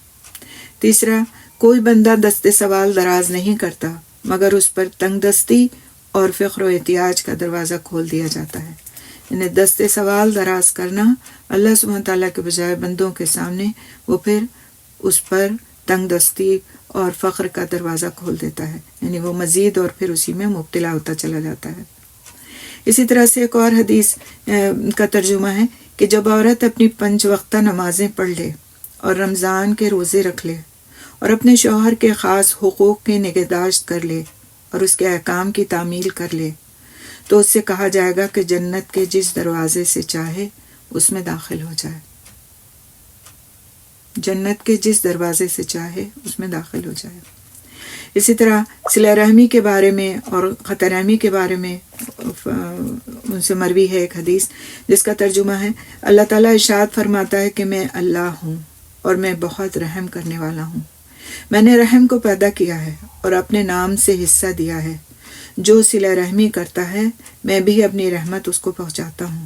تیسرا، کوئی بندہ دست سوال دراز نہیں کرتا مگر اس پر تنگ دستی اور فقر و احتیاج کا دروازہ کھول دیا جاتا ہے۔ یعنی دست سوال دراز کرنا اللہ سبحانہ تعالیٰ کے بجائے بندوں کے سامنے، وہ پھر اس پر تنگ دستی اور فقر کا دروازہ کھول دیتا ہے، یعنی وہ مزید اور پھر اسی میں مبتلا ہوتا چلا جاتا ہے۔ اسی طرح سے ایک اور حدیث کا ترجمہ ہے کہ جب عورت اپنی 5 وقتہ نمازیں پڑھ لے اور رمضان کے روزے رکھ لے اور اپنے شوہر کے خاص حقوق کی نگہداشت کر لے اور اس کے احکام کی تعمیل کر لے، تو اس سے کہا جائے گا کہ جنت کے جس دروازے سے چاہے اس میں داخل ہو جائے، جنت کے جس دروازے سے چاہے اس میں داخل ہو جائے۔ اسی طرح صلہ رحمی کے بارے میں اور خطا رحمی کے بارے میں ان سے مروی ہے ایک حدیث جس کا ترجمہ ہے، اللہ تعالیٰ ارشاد فرماتا ہے کہ میں اللہ ہوں اور میں بہت رحم کرنے والا ہوں، میں نے رحم کو پیدا کیا ہے اور اپنے نام سے حصہ دیا ہے، جو صلہ رحمی کرتا ہے میں بھی اپنی رحمت اس کو پہنچاتا ہوں،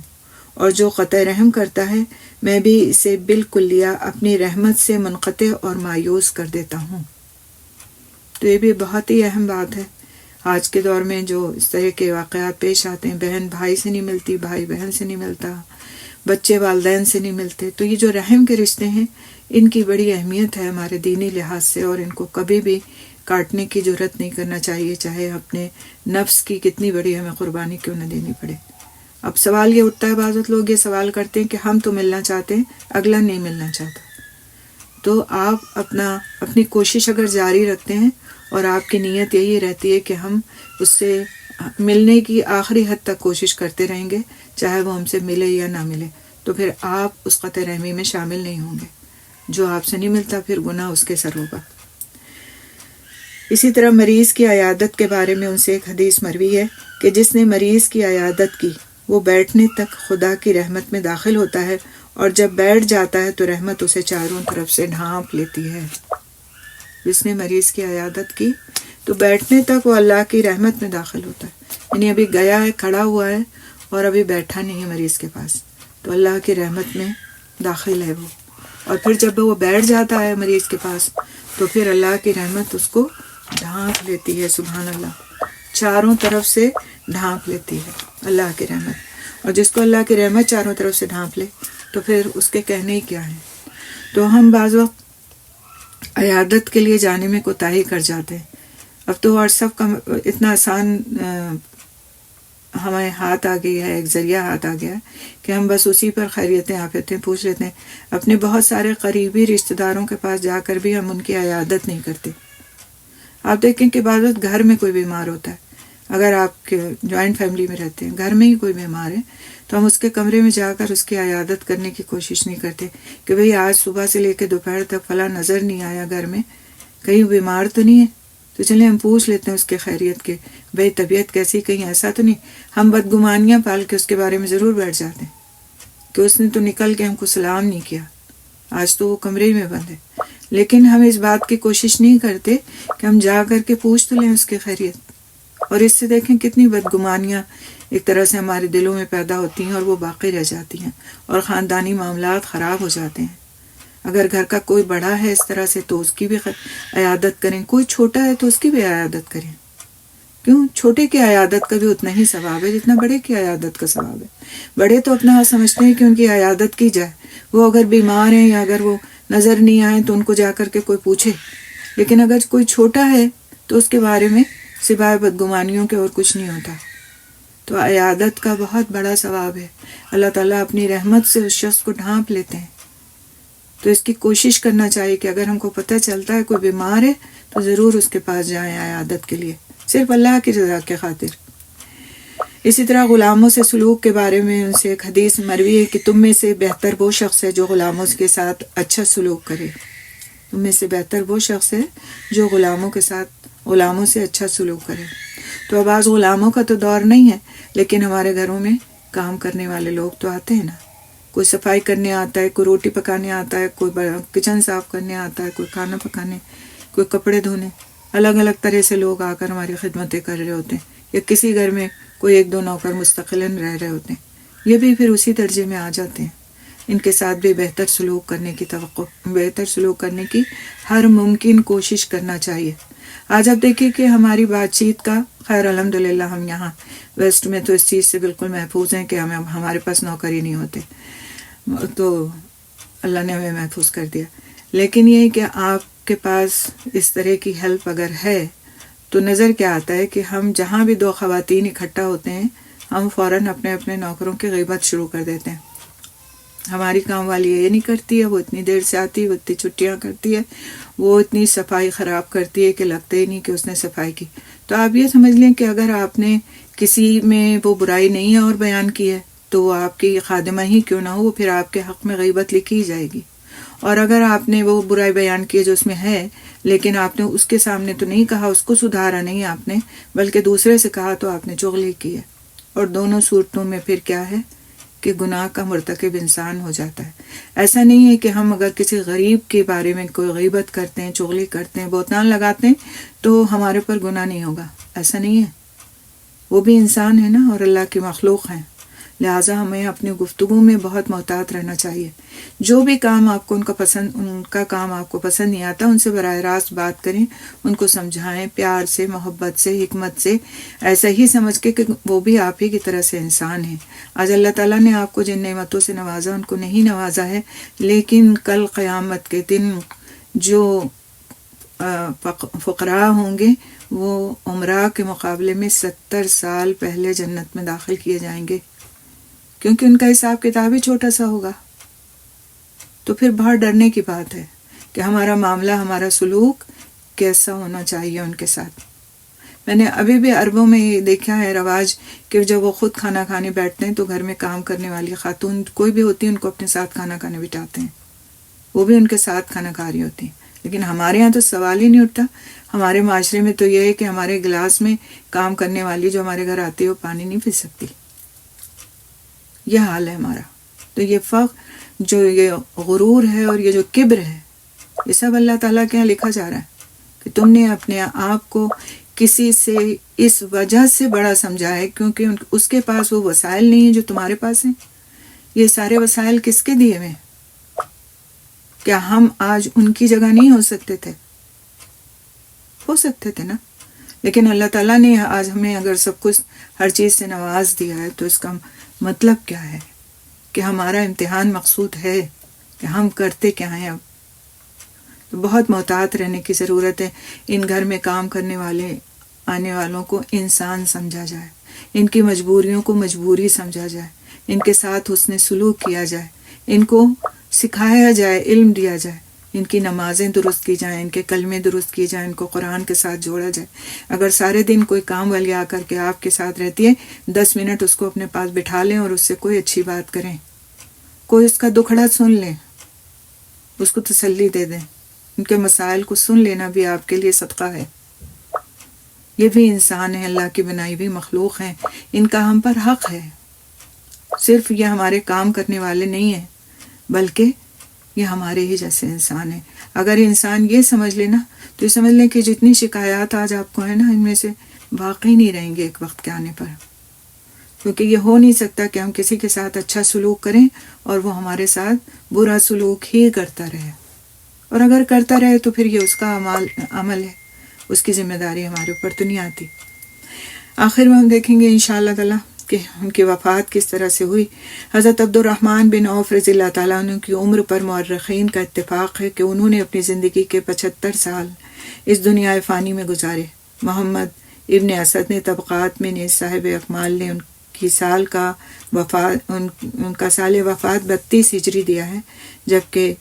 اور جو قطع رحم کرتا ہے میں بھی اسے بالکلیہ اپنی رحمت سے منقطع اور مایوس کر دیتا ہوں۔ تو یہ بھی بہت ہی اہم بات ہے۔ آج کے دور میں جو اس طرح کے واقعات پیش آتے ہیں، بہن بھائی سے نہیں ملتی، بھائی بہن سے نہیں ملتا، بچے والدین سے نہیں ملتے، تو یہ جو رحم کے رشتے ہیں ان کی بڑی اہمیت ہے ہمارے دینی لحاظ سے، اور ان کو کبھی بھی کاٹنے کی جرات نہیں کرنا چاہیے، چاہے اپنے نفس کی کتنی بڑی ہمیں قربانی کیوں نہ دینی پڑے۔ اب سوال یہ اٹھتا ہے، بعض لوگ یہ سوال کرتے ہیں کہ ہم تو ملنا چاہتے ہیں، اگلا نہیں ملنا چاہتا، تو آپ اپنی کوشش اگر جاری رکھتے ہیں اور آپ کی نیت یہی رہتی ہے کہ ہم اس سے ملنے کی آخری حد تک کوشش کرتے رہیں گے، چاہے وہ ہم سے ملے یا نہ ملے، تو پھر آپ اس قطع رحمی میں شامل نہیں ہوں گے۔ جو آپ سے نہیں ملتا پھر گناہ اس کے سر ہوگا۔ اسی طرح مریض کی عیادت کے بارے میں ان سے ایک حدیث مروی ہے کہ جس نے مریض کی عیادت کی وہ بیٹھنے تک خدا کی رحمت میں داخل ہوتا ہے، اور جب بیٹھ جاتا ہے تو رحمت اسے چاروں طرف سے ڈھانپ لیتی ہے۔ جس نے مریض کی عیادت کی تو بیٹھنے تک وہ اللہ کی رحمت میں داخل ہوتا ہے، یعنی ابھی گیا ہے، کھڑا ہوا ہے اور ابھی بیٹھا نہیں ہے مریض کے پاس، تو اللہ کی رحمت میں داخل ہے وہ، اور پھر جب وہ بیٹھ جاتا ہے مریض کے پاس تو پھر اللہ کی رحمت اس کو ڈھانپ لیتی ہے۔ سبحان اللہ، چاروں طرف سے ڈھانپ لیتی ہے اللہ کی رحمت، اور جس کو اللہ کی رحمت چاروں طرف سے ڈھانپ لے تو پھر اس کے کہنے ہی کیا ہے۔ تو ہم بعض وقت عیادت کے لیے جانے میں کوتاہی کر جاتے ہیں۔ اب تو واٹس ایپ کا اتنا آسان ہمیں ہاتھ آ گئی ہے، ایک ذریعہ ہاتھ آ گیا ہے کہ ہم بس اسی پر خیریتیں آفیتیں پوچھ لیتے ہیں۔ اپنے بہت سارے قریبی رشتہ داروں کے پاس جا کر بھی ہم ان کی عیادت نہیں کرتے۔ آپ دیکھیں کہ بعض وقت گھر میں کوئی بیمار ہوتا ہے، اگر آپ کے جوائنٹ فیملی میں رہتے ہیں، گھر میں ہی کوئی بیمار ہے تو ہم اس کے کمرے میں جا کر اس کی عیادت کرنے کی کوشش نہیں کرتے کہ بھئی آج صبح سے لے کے دوپہر تک فلاں نظر نہیں آیا گھر میں، کہیں بیمار تو نہیں ہے، تو چلیں ہم پوچھ لیتے ہیں اس کے خیریت کے، بھئی طبیعت کیسی، کہیں ایسا تو نہیں۔ ہم بدگمانیاں پال کے اس کے بارے میں ضرور بیٹھ جاتے ہیں کہ اس نے تو نکل کے ہم کو سلام نہیں کیا، آج تو وہ کمرے میں بند ہے، لیکن ہم اس بات کی کوشش نہیں کرتے کہ ہم جا کر کے پوچھ تو لیں اس کی خیریت۔ اور اس سے دیکھیں کتنی بدگمانیاں ایک طرح سے ہمارے دلوں میں پیدا ہوتی ہیں اور وہ باقی رہ جاتی ہیں اور خاندانی معاملات خراب ہو جاتے ہیں۔ اگر گھر کا کوئی بڑا ہے اس طرح سے تو اس کی بھی عیادت کریں، کوئی چھوٹا ہے تو اس کی بھی عیادت کریں، کیوں؟ چھوٹے کی عیادت کا بھی اتنا ہی ثواب ہے جتنا بڑے کی عیادت کا ثواب ہے۔ بڑے تو اپنا سمجھتے ہیں کہ ان کی عیادت کی جائے، وہ اگر بیمار ہیں یا اگر وہ نظر نہیں آئے تو ان کو جا کر کے کوئی پوچھے، لیکن اگر کوئی چھوٹا ہے تو اس کے بارے میں سوائے بدگمانیوں کے اور کچھ نہیں ہوتا۔ تو عیادت کا بہت بڑا ثواب ہے، اللہ تعالیٰ اپنی رحمت سے اس شخص کو ڈھانپ لیتے ہیں۔ تو اس کی کوشش کرنا چاہیے کہ اگر ہم کو پتہ چلتا ہے کوئی بیمار ہے تو ضرور اس کے پاس جائیں عیادت کے لیے، صرف اللہ کی رضا کے خاطر۔ اسی طرح غلاموں سے سلوک کے بارے میں ان سے ایک حدیث مروی ہے کہ تم میں سے بہتر وہ شخص ہے جو غلاموں کے ساتھ اچھا سلوک کرے۔ تم میں سے بہتر وہ شخص ہے جو غلاموں سے اچھا سلوک کرے۔ تو اب آج غلاموں کا تو دور نہیں ہے، لیکن ہمارے گھروں میں کام کرنے والے لوگ تو آتے ہیں نا، کوئی صفائی کرنے آتا ہے، کوئی روٹی پکانے آتا ہے، کوئی کچن صاف کرنے آتا ہے، کوئی کھانا پکانے، کوئی کپڑے دھونے، الگ الگ طرح سے لوگ آ کر ہماری خدمتیں کر رہے ہوتے ہیں، یا کسی گھر میں کوئی ایک دو نوکر مستقلاً رہ رہے ہوتے ہیں، یہ بھی پھر اسی درجے میں آ جاتے ہیں۔ ان کے ساتھ بھی بہتر سلوک کرنے کی ہر ممکن کوشش کرنا چاہیے۔ آج آپ دیکھیں کہ ہماری بات چیت کا، خیر الحمدللہ ہم یہاں ویسٹ میں تو اس چیز سے بالکل محفوظ ہیں کہ ہمارے پاس نوکر ہی نہیں ہوتے، تو اللہ نے ہمیں محفوظ کر دیا، لیکن یہ کہ آپ کے پاس اس طرح کی ہیلپ اگر ہے تو نظر کیا آتا ہے کہ ہم جہاں بھی دو خواتین اکٹھا ہوتے ہیں ہم فوراً اپنے اپنے نوکروں کی غیبت شروع کر دیتے ہیں۔ ہماری کام والی یہ نہیں کرتی ہے، وہ اتنی دیر سے آتی ہے، وہ اتنی چھٹیاں کرتی ہے، وہ اتنی صفائی خراب کرتی ہے کہ لگتا ہی نہیں کہ اس نے صفائی کی۔ تو آپ یہ سمجھ لیں کہ اگر آپ نے کسی میں وہ برائی نہیں ہے اور بیان کی ہے تو وہ آپ کی خادمہ ہی کیوں نہ ہو، وہ پھر آپ کے حق میں غیبت لکھی جائے گی۔ اور اگر آپ نے وہ برائی بیان کی جو اس میں ہے لیکن آپ نے اس کے سامنے تو نہیں کہا، اس کو سدھارا نہیں آپ نے، بلکہ دوسرے سے کہا، تو آپ نے چغلی کی ہے، اور دونوں صورتوں میں پھر کیا ہے کہ گناہ کا مرتکب انسان ہو جاتا ہے۔ ایسا نہیں ہے کہ ہم اگر کسی غریب کے بارے میں کوئی غیبت کرتے ہیں، چغلی کرتے ہیں، بہتان لگاتے ہیں تو ہمارے پر گناہ نہیں ہوگا، ایسا نہیں ہے۔ وہ بھی انسان ہے نا اور اللہ کی مخلوق ہیں، لہٰذا ہمیں اپنی گفتگو میں بہت محتاط رہنا چاہیے۔ جو بھی کام آپ کو ان کا کام آپ کو پسند نہیں آتا، ان سے براہ راست بات کریں، ان کو سمجھائیں پیار سے، محبت سے، حکمت سے، ایسا ہی سمجھ کے کہ وہ بھی آپ ہی کی طرح سے انسان ہیں۔ آج اللہ تعالیٰ نے آپ کو جن نعمتوں سے نوازا ان کو نہیں نوازا ہے، لیکن کل قیامت کے دن جو فقراء ہوں گے وہ عمراء کے مقابلے میں 70 سال پہلے جنت میں داخل کیے جائیں گے، کیونکہ ان کا حساب کتاب ہی چھوٹا سا ہوگا۔ تو پھر بہت ڈرنے کی بات ہے کہ ہمارا معاملہ، ہمارا سلوک کیسا ہونا چاہیے ان کے ساتھ۔ میں نے ابھی بھی عربوں میں یہ دیکھا ہے رواج کہ جب وہ خود کھانا کھانے بیٹھتے ہیں تو گھر میں کام کرنے والی خاتون کوئی بھی ہوتی ہے ان کو اپنے ساتھ کھانا کھانے بٹھاتے ہیں، وہ بھی ان کے ساتھ کھانا کھا رہی ہوتی ہیں۔ لیکن ہمارے ہاں تو سوال ہی نہیں اٹھتا۔ ہمارے معاشرے میں تو یہ ہے کہ ہمارے گلاس میں کام کرنے والی جو ہمارے گھر آتی ہے وہ پانی نہیں پی سکتی، یہ حال ہے ہمارا۔ تو یہ فخر، جو یہ غرور ہے اور یہ جو کبر ہے، یہ سب اللہ تعالیٰ کے یہاں لکھا جا رہا ہے کہ تم نے اپنے آپ کو کسی سے اس وجہ سے بڑا سمجھا ہے کیونکہ اس کے پاس وہ وسائل نہیں ہیں جو تمہارے پاس ہیں۔ یہ سارے وسائل کس کے دیے ہوئے؟ کیا ہم آج ان کی جگہ نہیں ہو سکتے تھے؟ ہو سکتے تھے نا، لیکن اللہ تعالیٰ نے آج ہمیں اگر سب کچھ ہر چیز سے نواز دیا ہے تو اس کا مطلب کیا ہے کہ ہمارا امتحان مقصود ہے کہ ہم کرتے کیا ہیں۔ اب تو بہت محتاط رہنے کی ضرورت ہے۔ ان گھر میں کام کرنے والے آنے والوں کو انسان سمجھا جائے، ان کی مجبوریوں کو مجبوری سمجھا جائے، ان کے ساتھ حسن سلوک کیا جائے، ان کو سکھایا جائے، علم دیا جائے ان کی نمازیں درست کی جائیں، ان کے کلمے درست کیے جائیں، ان کو قرآن کے ساتھ جوڑا جائے۔ اگر سارے دن کوئی کام والی آ کر کے آپ کے ساتھ رہتی ہے، 10 منٹ اس کو اپنے پاس بٹھا لیں اور اس سے کوئی اچھی بات کریں، کوئی اس کا دکھڑا سن لیں، اس کو تسلی دے دیں، ان کے مسائل کو سن لینا بھی آپ کے لیے صدقہ ہے۔ یہ بھی انسان ہیں، اللہ کی بنائی ہوئی مخلوق ہیں، ان کا ہم پر حق ہے۔ صرف یہ ہمارے کام کرنے والے نہیں ہیں، بلکہ یہ ہمارے ہی جیسے انسان ہیں۔ اگر انسان یہ سمجھ لینا تو یہ سمجھ لیں کہ جتنی شکایات آج آپ کو ہیں نا، ان میں سے باقی نہیں رہیں گے ایک وقت کے آنے پر، کیونکہ یہ ہو نہیں سکتا کہ ہم کسی کے ساتھ اچھا سلوک کریں اور وہ ہمارے ساتھ برا سلوک ہی کرتا رہے، اور اگر کرتا رہے تو پھر یہ اس کا عمل ہے، اس کی ذمہ داری ہمارے اوپر تو نہیں آتی۔ آخر میں ہم دیکھیں گے انشاءاللہ تعالیٰ کہ ان کی وفات کس طرح سے ہوئی۔ حضرت عبد الرحمن بن عوف رضی اللہ تعالیٰ عنہ کی عمر پر مورخین کا اتفاق ہے کہ انہوں نے اپنی زندگی کے 75 سال اس دنیا فانی میں گزارے۔ محمد ابن اسد نے طبقات میں نیز صاحب اکمال نے ان کا سال وفات 32 ہجری دیا ہے، جبکہ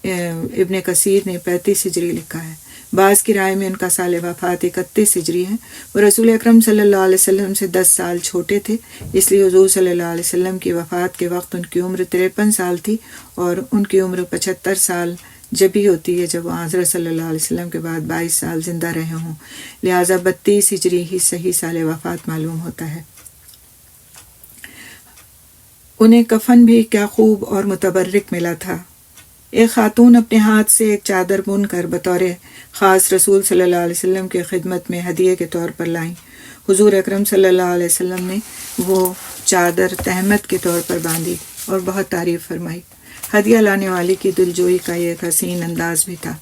ابن کثیر نے 35 ہجری لکھا ہے۔ بعض کی رائے میں ان کا سال وفات 31 ہجری ہے۔ وہ رسول اکرم صلی اللہ علیہ وسلم سے 10 سال چھوٹے تھے، اس لیے حضور صلی اللہ علیہ وسلم کی وفات کے وقت ان کی عمر 53 سال تھی، اور ان کی عمر 75 سال جب ہی ہوتی ہے جب وہ حضرت صلی اللہ علیہ وسلم کے بعد 22 سال زندہ رہے ہوں، لہٰذا 32 ہجری ہی صحیح سال وفات معلوم ہوتا ہے۔ انہیں کفن بھی کیا خوب اور متبرک ملا تھا۔ ایک خاتون اپنے ہاتھ سے ایک چادر بن کر بطور خاص رسول صلی اللہ علیہ وسلم کی خدمت میں ہدیے کے طور پر لائیں۔ حضور اکرم صلی اللہ علیہ وسلم نے وہ چادر تہمت کے طور پر باندھی اور بہت تعریف فرمائی۔ ہدیہ لانے والی کی دلجوئی کا یہ ایک حسین انداز بھی تھا۔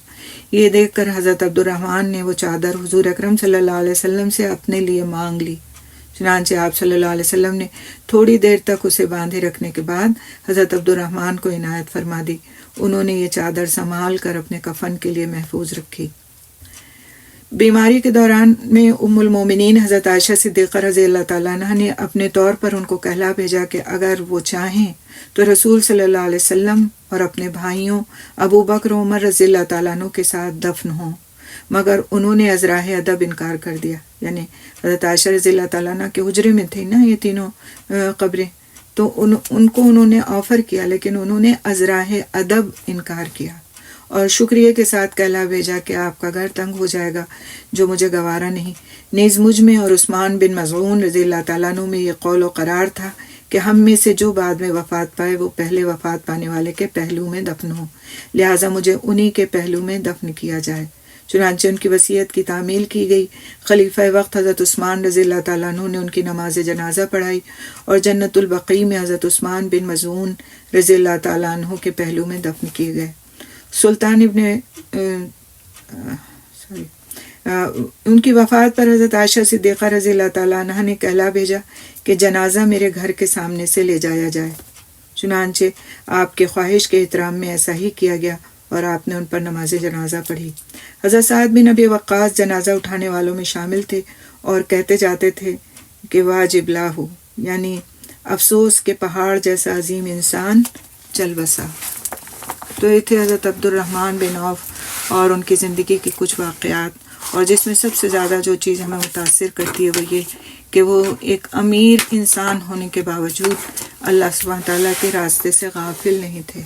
یہ دیکھ کر حضرت عبد الرحمن نے وہ چادر حضور اکرم صلی اللہ علیہ وسلم سے اپنے لیے مانگ لی۔ چنانچہ آپ صلی اللہ علیہ وسلم نے تھوڑی دیر تک اسے باندھے رکھنے کے بعد حضرت عبد الرحمن کو عنایت فرما دی۔ انہوں نے یہ چادر سنبھال کر اپنے کفن کے لیے محفوظ رکھی۔ بیماری کے دوران میں ام المومنین حضرت عائشہ صدیقہ رضی اللہ تعالیٰ عنہ نے اپنے طور پر ان کو کہلا بھیجا کہ اگر وہ چاہیں تو رسول صلی اللہ علیہ وسلم اور اپنے بھائیوں ابو بکر و عمر رضی اللہ تعالیٰ عنہ کے ساتھ دفن ہوں، مگر انہوں نے ازراہ ادب انکار کر دیا۔ یعنی حضرت عائشہ رضی اللہ تعالیٰ عنہ کے حجرے میں تھیں نا یہ تینوں قبریں، تو ان کو انہوں نے آفر کیا، لیکن انہوں نے ازراہ ادب انکار کیا اور شکریہ کے ساتھ کہلا بھیجا کہ آپ کا گھر تنگ ہو جائے گا، جو مجھے گوارا نہیں۔ نیز مجھ میں اور عثمان بن مظعون رضی اللہ تعالیٰ عنہ میں یہ قول و قرار تھا کہ ہم میں سے جو بعد میں وفات پائے وہ پہلے وفات پانے والے کے پہلو میں دفن ہو، لہٰذا مجھے انہی کے پہلو میں دفن کیا جائے۔ چنانچہ ان کی وصیت کی تعمیل کی گئی۔ خلیفہ وقت حضرت عثمان رضی اللہ تعالیٰ عنہ نے ان کی نماز جنازہ پڑھائی اور جنت البقیع میں حضرت عثمان بن مظعون رضی اللہ تعالیٰ عنہ کے پہلو میں دفن کیے گئے۔ سلطان ان کی وفات پر حضرت عائشہ صدیقہ رضی اللہ تعالیٰ عنہ نے کہلا بھیجا کہ جنازہ میرے گھر کے سامنے سے لے جایا جائے۔ چنانچہ آپ کے خواہش کے احترام میں ایسا ہی کیا گیا اور آپ نے ان پر نماز جنازہ پڑھی۔ حضرت سعد بن ابی وقاص جنازہ اٹھانے والوں میں شامل تھے اور کہتے جاتے تھے کہ واجب لاہ، یعنی افسوس کے پہاڑ جیسا عظیم انسان چل بسا۔ تو یہ تھے حضرت عبد الرحمن بن عوف اور ان کی زندگی کے کچھ واقعات، اور جس میں سب سے زیادہ جو چیز ہمیں متاثر کرتی ہے وہ یہ کہ وہ ایک امیر انسان ہونے کے باوجود اللہ سبحانہ تعالیٰ کے راستے سے غافل نہیں تھے،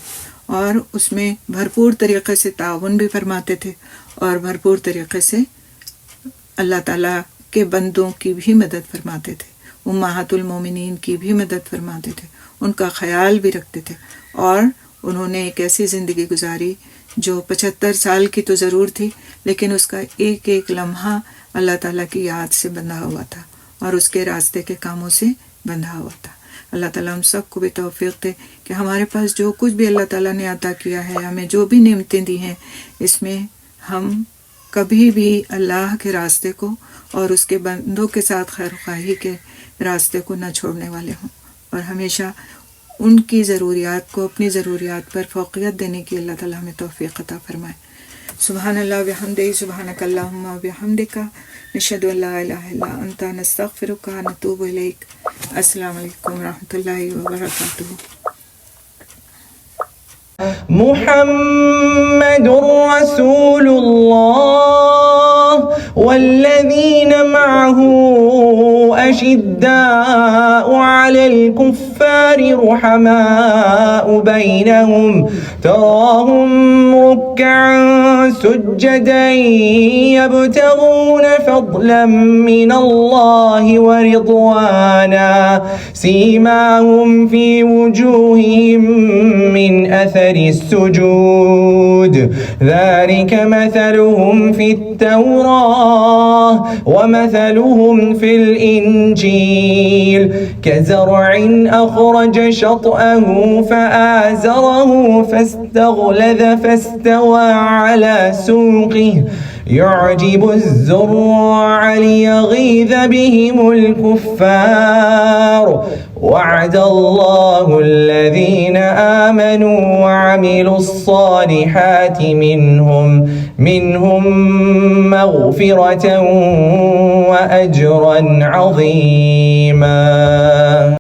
اور اس میں بھرپور طریقے سے تعاون بھی فرماتے تھے اور بھرپور طریقے سے اللہ تعالیٰ کے بندوں کی بھی مدد فرماتے تھے، امہات المومنین کی بھی مدد فرماتے تھے، ان کا خیال بھی رکھتے تھے، اور انہوں نے ایک ایسی زندگی گزاری جو 75 سال کی تو ضرور تھی، لیکن اس کا ایک ایک لمحہ اللہ تعالیٰ کی یاد سے بندھا ہوا تھا اور اس کے راستے کے کاموں سے بندھا ہوا تھا۔ اللہ تعالیٰ ہم سب کو بھی توفیق دے کہ ہمارے پاس جو کچھ بھی اللہ تعالیٰ نے عطا کیا ہے، ہمیں جو بھی نعمتیں دی ہیں، اس میں ہم کبھی بھی اللہ کے راستے کو اور اس کے بندوں کے ساتھ خیر خواہی کے راستے کو نہ چھوڑنے والے ہوں، اور ہمیشہ ان کی ضروریات کو اپنی ضروریات پر فوقیت دینے کی اللہ تعالیٰ ہمیں توفیق عطا فرمائے۔ سبحان اللہ وبحمدہ، سبحانک اللہم وبحمدک، نشہد ان لا الہ الا انت، نستغفرک ونتوب الیک۔ السلام علیکم ورحمۃ اللہ وبرکاتہ۔ محمد رسول الله والذين معه أشداء على الكفار رحماء بينهم تراهم ركعا سجدا يبتغون فضلا من الله ورضوانا سيماهم في وجوههم من أثر السجود ذلك مثلهم في التوراة ومثلهم في الإنجيل كزرع أخرج شطأه فآزره فاستغلظ فاستوى على سوقه يعجب الزراع ليغيظ بهم الكفار وعد الله الذين آمنوا وعملوا الصالحات منهم مغفرة وأجرا عظيما.